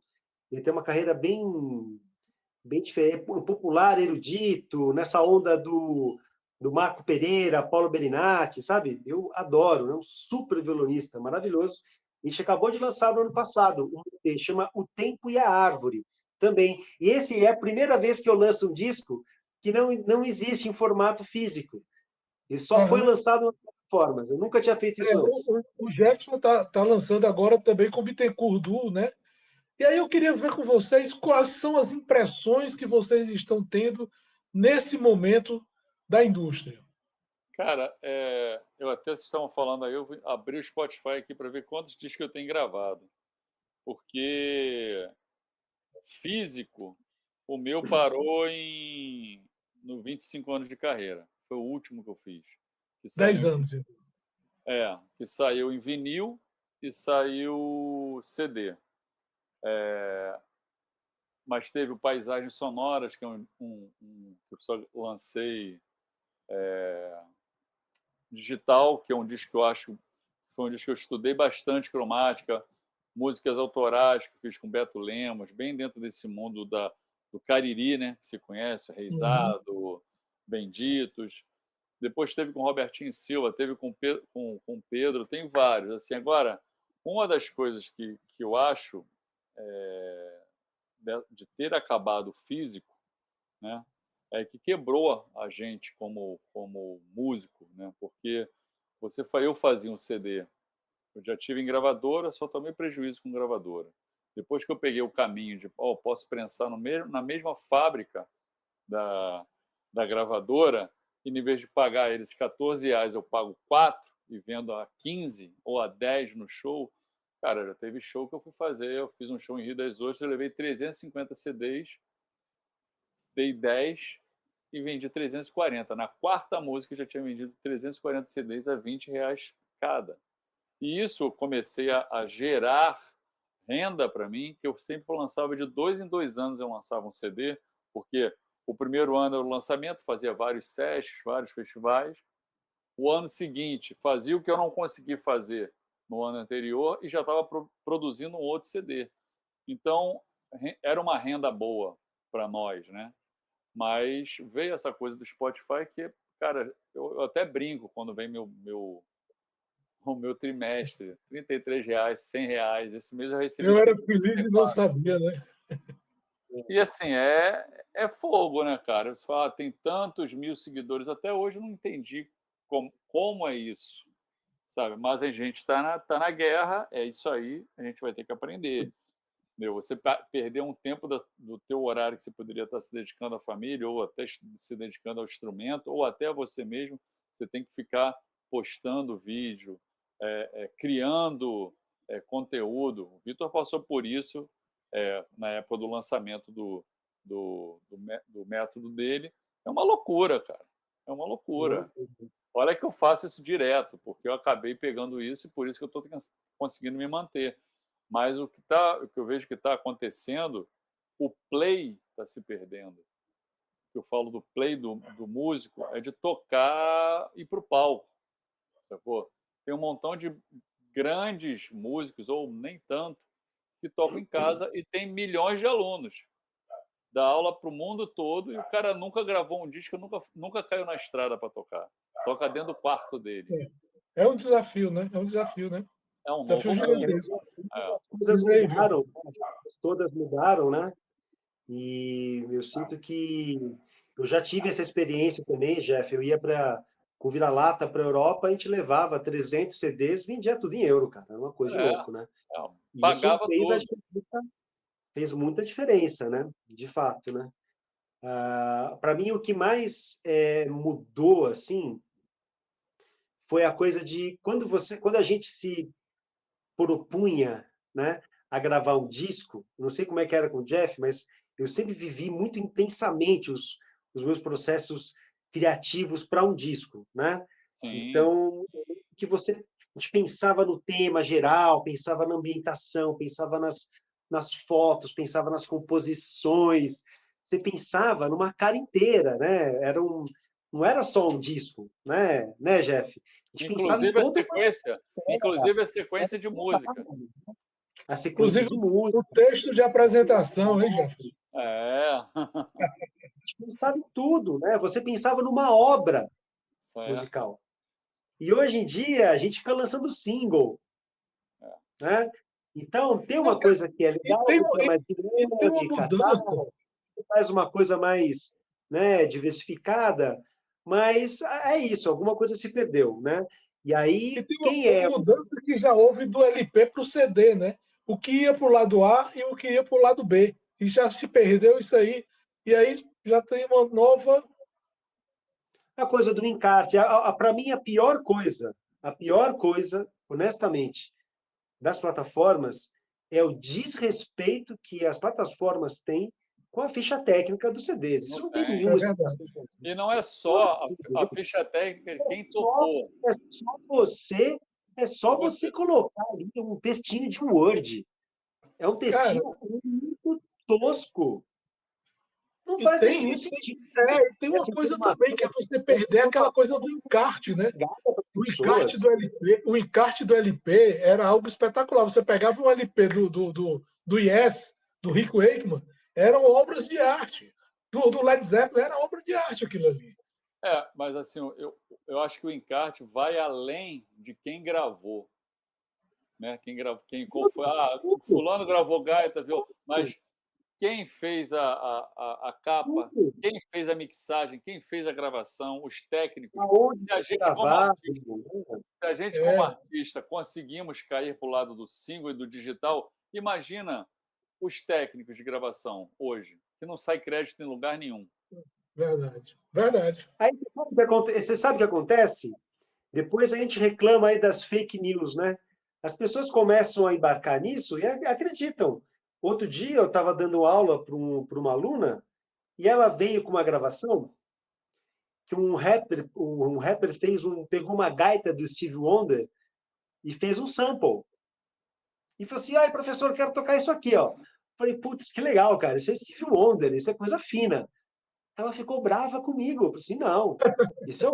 Ele tem uma carreira bem diferente, popular, erudito, nessa onda do Marco Pereira, Paulo Bellinati, sabe? Eu adoro, é um super violonista, maravilhoso. A gente acabou de lançar no ano passado um EP, chama O Tempo e a Árvore, também. E esse é a primeira vez que eu lanço um disco que não existe em formato físico. Ele só foi Aham. lançado nas plataformas. Eu nunca tinha feito É, isso antes. o Jefferson tá lançando agora também com o Bittencourt Duo, né? E aí eu queria ver com vocês quais são as impressões que vocês estão tendo nesse momento da indústria. Cara, eu até vocês estavam falando aí, eu abri o Spotify aqui para ver quantos discos eu tenho gravado. Porque físico, o meu parou no 25 anos de carreira. Foi o último que eu fiz. Que 10 saiu, anos. que saiu em vinil e saiu CD. Mas teve o Paisagens Sonoras, que é que eu só lancei digital, que é um disco que eu acho foi um disco que eu estudei bastante cromática, músicas autorais que fiz com Beto Lemos, bem dentro desse mundo do Cariri, né, que se conhece, Uhum. Reisado, Benditos. Depois teve com Robertinho Silva, teve com Pedro, tem vários. Assim, agora, uma das coisas que eu acho de ter acabado o físico, né, é que quebrou a gente como músico, né, porque eu fazia um CD, eu já tive em gravadora, só tomei prejuízo com gravadora. Depois que eu peguei o caminho de, posso prensar na mesma fábrica da, da gravadora, e em vez de pagar eles R$ 14, eu pago 4 e vendo a 15 ou a 10 no show. Cara, já teve show que eu fui fazer, eu fiz um show em Rio das Ostras, eu levei 350 CDs, dei 10 e vendi 340. Na quarta música eu já tinha vendido 340 CDs a R$ 20 cada. E isso eu comecei a gerar renda para mim, que eu sempre lançava de 2 em 2 anos, eu lançava um CD, porque o primeiro ano era o lançamento, fazia vários sessions, vários festivais. O ano seguinte, fazia o que eu não consegui fazer no ano anterior e já estava produzindo um outro CD. Então, era uma renda boa para nós, né? Mas veio essa coisa do Spotify que, cara, eu até brinco quando vem o meu trimestre, R$ 33, R$ 100. Esse mês eu recebi Eu era 50. feliz e não sabia, né? E assim, é fogo, né, cara? Você fala, tem tantos mil seguidores, até hoje eu não entendi como é isso, sabe? Mas a gente tá na guerra, é isso aí, a gente vai ter que aprender. Meu, você perder um tempo do teu horário que você poderia estar se dedicando à família, ou até se dedicando ao instrumento, ou até a você mesmo, você tem que ficar postando vídeo, criando conteúdo. O Vitor passou por isso na época do lançamento do método dele. É uma loucura, cara. É uma loucura. Olha que eu faço isso direto, porque eu acabei pegando isso e por isso que eu estou conseguindo me manter. Mas o que eu vejo que está acontecendo, o play está se perdendo. O que eu falo do play do músico é de tocar e ir para o palco. Sacou? Tem um montão de grandes músicos, ou nem tanto, que tocam em casa e tem milhões de alunos. Dá aula para o mundo todo e o cara nunca gravou um disco, nunca caiu na estrada para tocar. Toca dentro do quarto dele. É um desafio, né? É um desafio, né? É um Desafio novo mundo. gigantesco. É. As coisas Diz aí, João. mudaram, né? Todas mudaram, né? E eu sinto que eu já tive essa experiência também, Jeff. Eu ia com vira-lata para a Europa, a gente levava 300 CDs, vendia tudo em euro, cara. Era uma coisa de É, louco, né? é. E isso Pagava tudo. fez muita diferença, né? De fato, né? Para mim, o que mais mudou, assim, foi a coisa de quando a gente se propunha, né, a gravar um disco. Não sei como é que era com o Jeff, mas eu sempre vivi muito intensamente os meus processos criativos para um disco, né? Sim. Então, que a gente pensava no tema geral, pensava na ambientação, pensava nas fotos, pensava nas composições, você pensava numa cara inteira, né? Não era só um disco, né, Jeff? A gente pensava em Inclusive a toda sequência, inclusive a sequência de música. a sequência Inclusive, de música. o texto de apresentação, hein, Jefferson? É. A gente pensava em tudo, né? Você pensava numa obra Certo. musical. E hoje em dia a gente fica lançando single, É. né? Então tem Não, uma coisa que é e legal, tem, outra mais e tem uma dinâmica, mudança. tal, faz uma coisa mais, né, diversificada, mas é isso, alguma coisa se perdeu, né? E E aí tem quem uma é mudança que já houve do LP para o CD, né? O que ia para o lado A e o que ia para o lado B. E já se perdeu isso aí. E aí já tem uma nova. a coisa do encarte? Para mim a pior coisa, honestamente, das plataformas é o desrespeito que as plataformas têm com a ficha técnica dos CDs. Isso Não não tem tem. É nenhuma verdade. explicação. E não é só a ficha técnica de quem tocou. É só você, é só você Você, colocar ali um textinho de Word. É um Cara, textinho muito tosco. Não e faz tem, nenhum e tem, sentido. e tem uma Essa coisa informação também, que é você perder aquela coisa do encarte, né? chegada para as O encarte pessoas. do LP, o encarte do LP era algo espetacular. Você pegava um LP do Yes, do Rick Wakeman, eram obras de arte. Do Led Zeppelin era obra de arte aquilo ali. mas assim, eu acho que o encarte vai além de quem gravou, né? Qual foi? Tudo, Fulano gravou gaita, viu? tudo, Mas quem fez a capa, tudo. quem fez a mixagem, quem fez a gravação, os técnicos. Aonde Se a foi gente, como gravado, artista, né? se a gente, como É, artista, conseguimos cair para o lado do single e do digital, imagina os técnicos de gravação hoje, que não sai crédito em lugar nenhum. verdade. Verdade. Aí você sabe o que acontece? Depois a gente reclama aí das fake news, né? As pessoas começam a embarcar nisso e acreditam. Outro dia eu estava dando aula para uma aluna e ela veio com uma gravação que um rapper pegou uma gaita do Steve Wonder e fez um sample. E falou assim: ai, professor, eu quero tocar isso aqui, ó. Falei, putz, que legal, cara. Isso é Steve Wonder, isso é coisa fina. Ela ficou brava comigo. Eu falei assim: não, isso é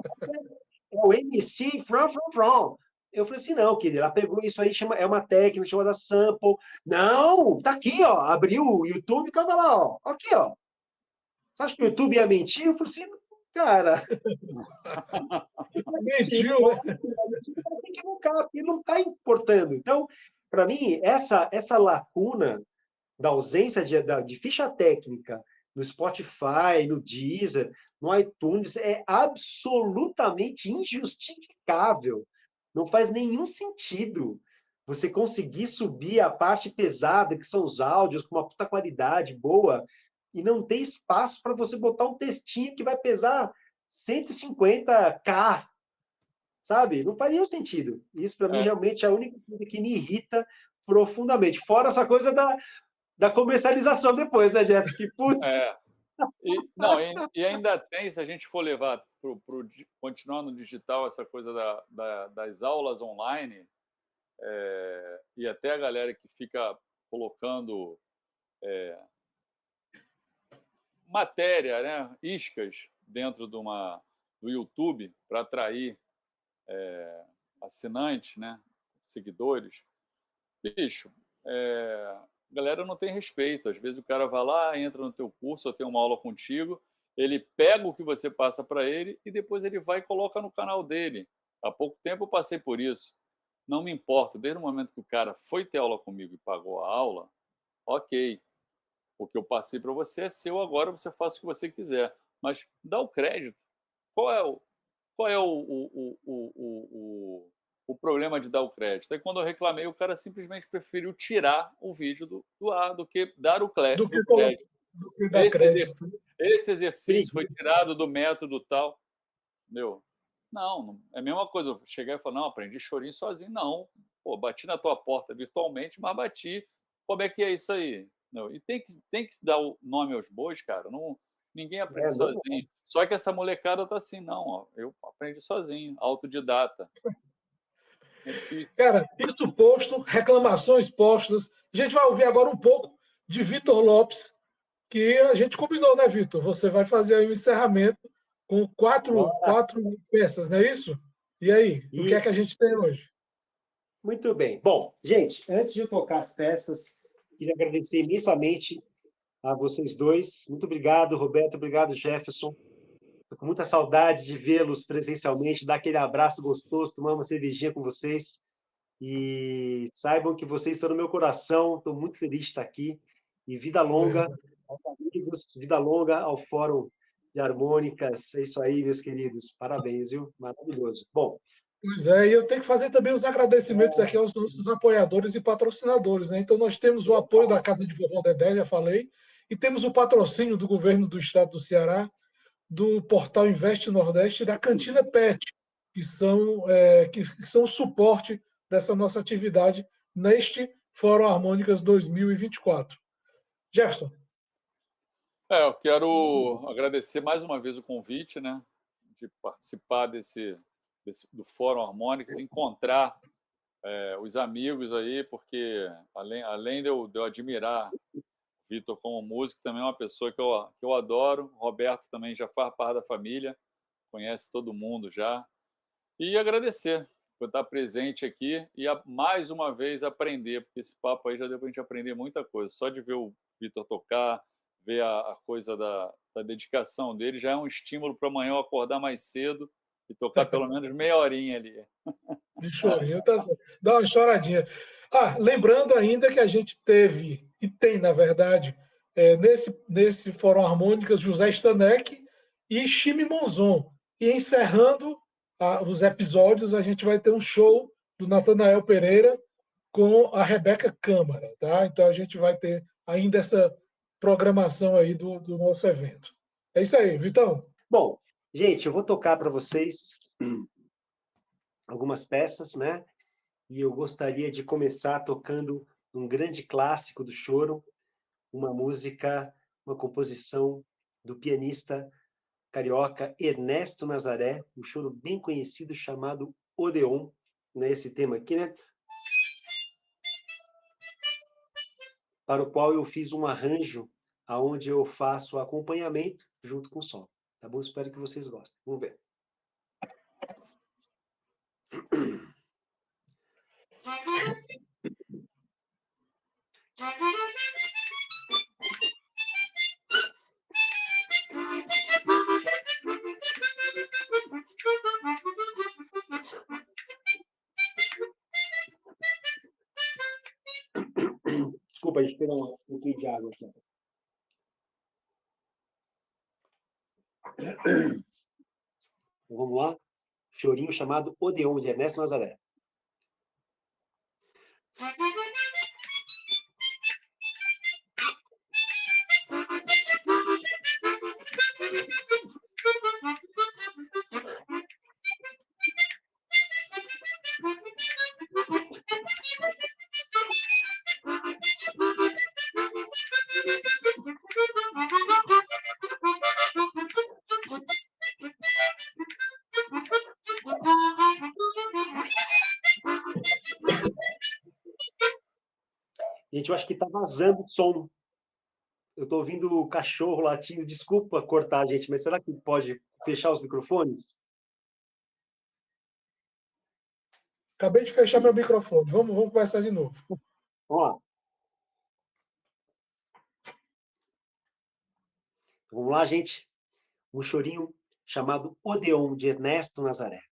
o MC from. Eu falei assim: não, querida, ela pegou isso aí, é uma técnica chamada sample. Não, tá aqui, ó. Abriu o YouTube, tava lá, ó. Aqui, ó. Você acha que o YouTube ia mentir? Eu falei assim: cara, Mentiu, né? tem que equivocar, porque não está importando. Então, para mim, essa lacuna da ausência de ficha técnica no Spotify, no Deezer, no iTunes, é absolutamente injustificável. Não faz nenhum sentido você conseguir subir a parte pesada, que são os áudios, com uma puta qualidade boa, e não ter espaço para você botar um textinho que vai pesar 150K, sabe? Não faz nenhum sentido. Isso, para mim, É, realmente é a única coisa que me irrita profundamente. Fora essa coisa da comercialização depois, né, Jeff? Que, putz, é. Não, e ainda tem, se a gente for levar continuar no digital, essa coisa das aulas online, e até a galera que fica colocando matéria, né, iscas dentro do YouTube para atrair assinantes, né, seguidores. Bicho, a galera não tem respeito. Às vezes o cara vai lá, entra no teu curso, ou tem uma aula contigo, ele pega o que você passa para ele e depois ele vai e coloca no canal dele. Há pouco tempo eu passei por isso. Não me importa, desde o momento que o cara foi ter aula comigo e pagou a aula, ok. O que eu passei para você é seu, agora você faz o que você quiser. Mas dá o crédito. Qual é o, qual é o problema de dar o crédito? Aí quando eu reclamei, o cara simplesmente preferiu tirar o vídeo do ar do que dar Do do que, colo- crédito. do que dar Esse crédito. exercício, esse exercício foi Preguiça. tirado do método tal. Meu, não, é a mesma coisa. Eu chegar e falar, não, aprendi chorinho sozinho. Não, pô, bati na tua porta virtualmente, mas bati. Como é que é isso aí? Não, e tem que dar o nome aos bois, cara. Não, ninguém aprende Não, sozinho. Só que essa molecada tá assim, não, ó, eu aprendi sozinho, autodidata. É difícil. Cara, isso posto, reclamações postas. A gente vai ouvir agora um pouco de Vitor Lopes, que a gente combinou, né, Vitor? Você vai fazer aí o encerramento com bora. quatro peças, não é isso? E aí, o que é E que a gente tem hoje? muito bem. Bom, gente, antes de eu tocar as peças, queria agradecer imensamente a vocês dois. Muito obrigado, Roberto. Obrigado, Jefferson. Estou com muita saudade de vê-los presencialmente, dar aquele abraço gostoso, tomar uma cervejinha com vocês. E saibam que vocês estão no meu coração. Estou muito feliz de estar aqui. E vida longa aos amigos, vida longa ao Fórum de Harmônicas. É isso aí, meus queridos. Parabéns, viu? Maravilhoso. Bom, Pois é, e eu tenho que fazer também os agradecimentos aqui aos nossos apoiadores e patrocinadores, né? Então, nós temos o apoio da Casa de Vovó Dedé, já falei, e temos o patrocínio do governo do estado do Ceará, do portal Investe Nordeste e da Cantina Pet, que são o suporte dessa nossa atividade neste Fórum Harmônicas 2024. Jefferson, Eu quero agradecer mais uma vez o convite, né, de participar do Fórum Harmônicos, encontrar os amigos aí, porque além de eu admirar Vitor como músico, também é uma pessoa que eu adoro. Roberto também já faz parte da família, conhece todo mundo já. E agradecer por estar presente aqui e mais uma vez aprender, porque esse papo aí já deu para a gente aprender muita coisa. Só de ver o Vitor tocar, ver a coisa da dedicação dele, já é um estímulo para amanhã eu acordar mais cedo e tocar pelo menos meia horinha ali. de chorinho, tá certo. Dá uma choradinha. Lembrando ainda que a gente teve, e tem, na verdade, nesse Fórum Harmônicas, José Stanek e Chime Monzon. E encerrando os episódios, a gente vai ter um show do Natanael Pereira com a Rebeca Câmara, tá? Então a gente vai ter ainda essa programação aí do nosso evento. É isso aí, Vitão. bom, gente, eu vou tocar para vocês algumas peças, né? E eu gostaria de começar tocando um grande clássico do choro, uma música, uma composição do pianista carioca Ernesto Nazaré, um choro bem conhecido chamado Odeon, né? Esse tema aqui, né? Para o qual eu fiz um arranjo aonde eu faço acompanhamento junto com o som. Tá bom? Espero que vocês gostem. Vamos ver. Desculpa, deixa eu pegar um pouquinho de água aqui. Então, vamos lá? Chorinho chamado Odeon, de Ernesto Nazaré. Gente, eu acho que está vazando o som. Eu estou ouvindo o cachorro latindo. Desculpa cortar, gente, mas será que pode fechar os microfones? Acabei de fechar meu microfone. Vamos começar de novo. Vamos lá. Vamos lá, gente. Um chorinho chamado Odeon, de Ernesto Nazaré.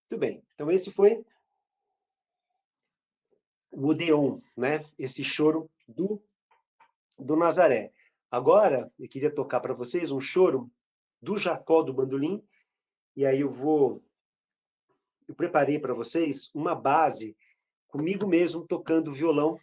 Muito bem. Então, esse foi o Odeon, né? Esse choro do Nazaré. Agora, eu queria tocar para vocês um choro do Jacó do Bandolim, e aí eu preparei para vocês uma base comigo mesmo tocando violão.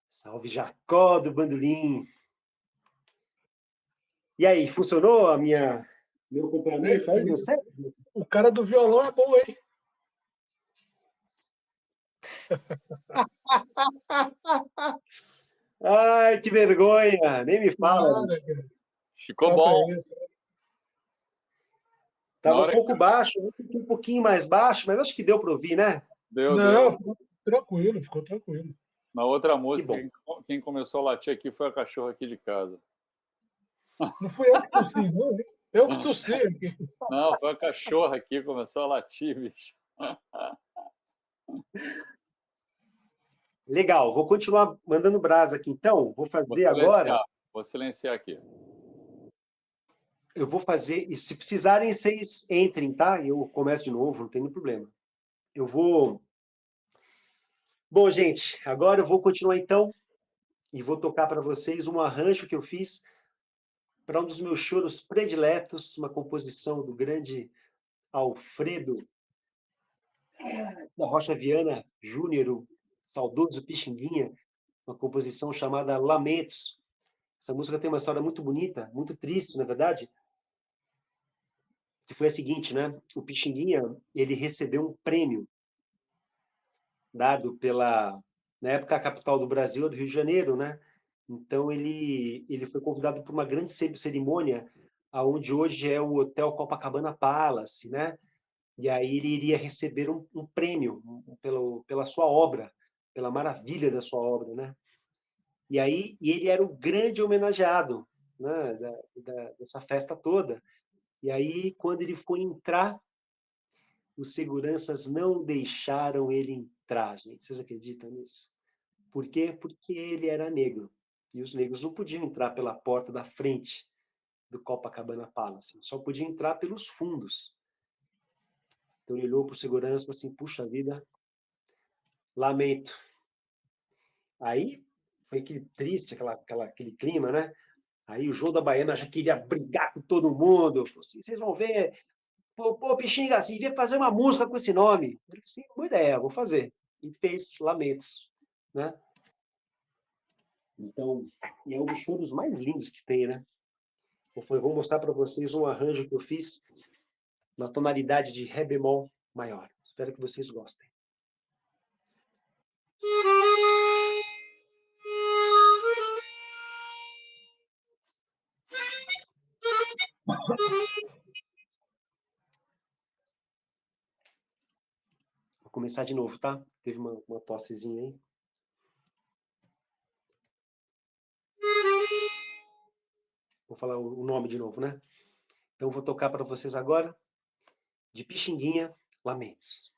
Salve Jacó do Bandolim. E aí, funcionou meu acompanhamento aí? Deu certo? O cara do violão é bom, hein? Ai, que vergonha! Nem me fala. Nada, cara. Ficou Toca bom. isso. Na Tava um hora pouco baixo, um pouquinho mais baixo, mas acho que deu para ouvir, né? deu. Não, ficou tranquilo, ficou tranquilo. Na outra Que música, bom. quem começou a latir aqui foi a cachorra aqui de casa. Não fui eu que tossi, não, hein? Eu que tossi aqui. Não, foi a cachorra aqui que começou a latir, bicho. Legal, vou continuar mandando brasa aqui então. Vou fazer agora. Vou silenciar aqui. Eu vou fazer. E se precisarem, vocês entrem, tá? Eu começo de novo, não tem nenhum problema. Eu vou. Bom, gente, agora eu vou continuar então e vou tocar para vocês um arranjo que eu fiz para um dos meus choros prediletos, uma composição do grande Alfredo da Rocha Viana Júnior, o saudoso Pixinguinha, uma composição chamada Lamentos. Essa música tem uma história muito bonita, muito triste, na verdade, que foi a seguinte, né? O Pixinguinha, ele recebeu um prêmio dado pela, na época, a capital do Brasil, do Rio de Janeiro, né? Então, ele foi convidado para uma grande cerimônia, aonde hoje é o Hotel Copacabana Palace, né? E aí ele iria receber um prêmio pela sua obra, pela maravilha da sua obra, né? E aí ele era o grande homenageado, né, dessa festa toda. E aí, quando ele foi entrar, os seguranças não deixaram ele entrar, gente. Vocês acreditam nisso? Por quê? Porque ele era negro. E os negros não podiam entrar pela porta da frente do Copacabana Palace. Só podiam entrar pelos fundos. Então ele olhou para o segurança e falou assim, puxa vida, lamento. Aí foi aquele triste, aquele clima, né? Aí o João da Baiana já queria brigar com todo mundo. Falou assim, vocês vão ver, pô, Pixinga, assim, devia fazer uma música com esse nome. Ele falou assim, boa ideia, vou fazer. E fez Lamentos, né? Então, e é um dos choros mais lindos que tem, né? Vou mostrar para vocês um arranjo que eu fiz na tonalidade de Ré bemol maior. Espero que vocês gostem. Vou começar de novo, tá? Teve uma tossezinha aí. Vou falar o nome de novo, né? Então, vou tocar para vocês agora, de Pixinguinha, Lamentos.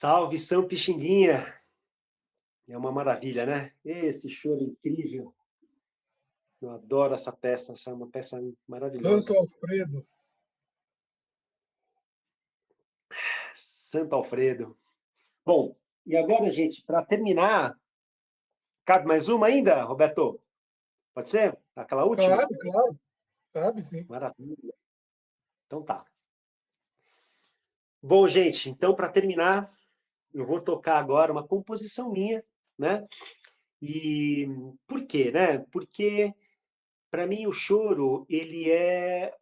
Salve São Pixinguinha! É uma maravilha, né? Esse choro incrível. Eu adoro essa peça, é uma peça maravilhosa. Santo Alfredo. Santo Alfredo. Bom, e agora, gente, para terminar, cabe mais uma ainda, Roberto? Pode ser? Aquela última? Cabe, claro. Cabe, sim. Maravilha. Então tá. Bom, gente, então para terminar, eu vou tocar agora uma composição minha, né? E por quê, né? Porque para mim o choro ele é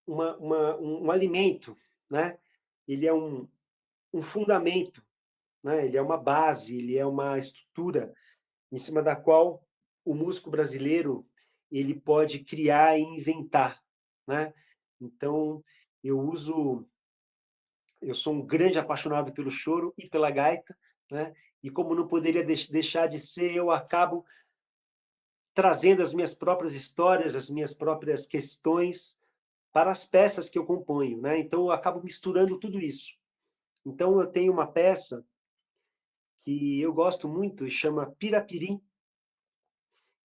um alimento, né? Ele é um fundamento, né? Ele é uma base, ele é uma estrutura em cima da qual o músico brasileiro ele pode criar e inventar, né? Então eu sou um grande apaixonado pelo choro e pela gaita, né? E como não poderia deixar de ser, eu acabo trazendo as minhas próprias histórias, as minhas próprias questões para as peças que eu componho, né? Então eu acabo misturando tudo isso. Então eu tenho uma peça que eu gosto muito, chama Pirapiri,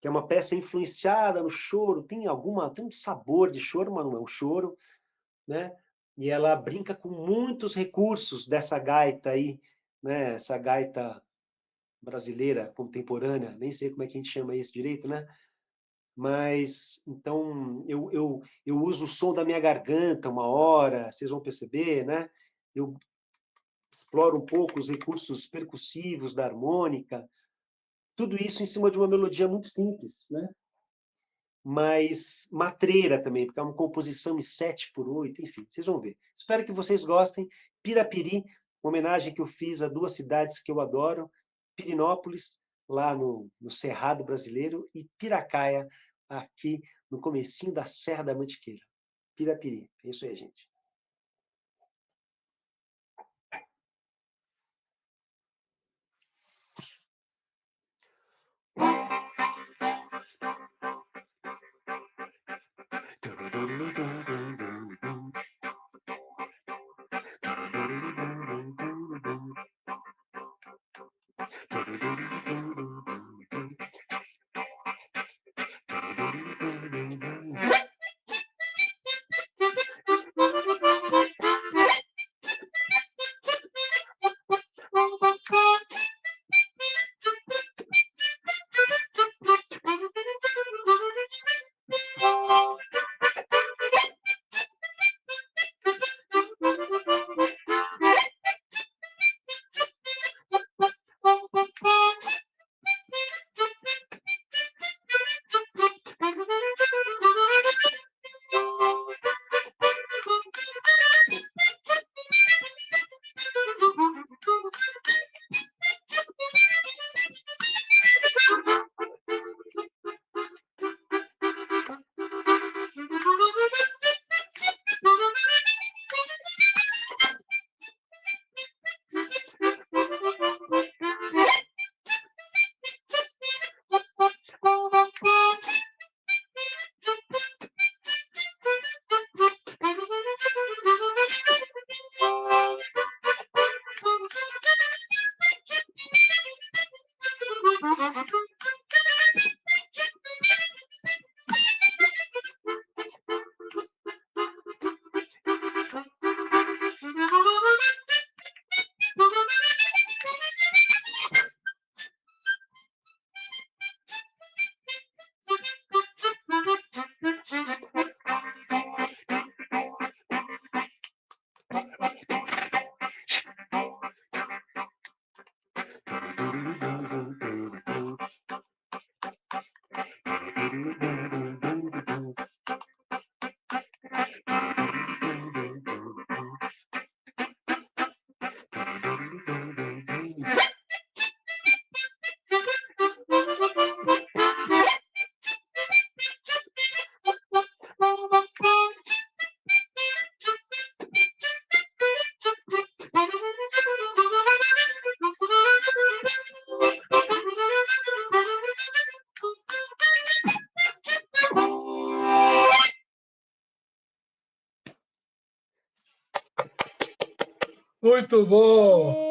que é uma peça influenciada no choro, tem um sabor de choro, mas não é um choro, né? E ela brinca com muitos recursos dessa gaita aí, né? Essa gaita brasileira contemporânea, nem sei como é que a gente chama isso direito, né? Mas então eu uso o som da minha garganta uma hora, vocês vão perceber, né? Eu exploro um pouco os recursos percussivos da harmônica, tudo isso em cima de uma melodia muito simples, né? Mas matreira também, porque é uma composição em 7/8, enfim, vocês vão ver. Espero que vocês gostem. Pirapiri, uma homenagem que eu fiz a duas cidades que eu adoro, Pirinópolis, lá no Cerrado Brasileiro, e Piracaia, aqui no comecinho da Serra da Mantiqueira. Pirapiri, é isso aí, gente. Muito bom!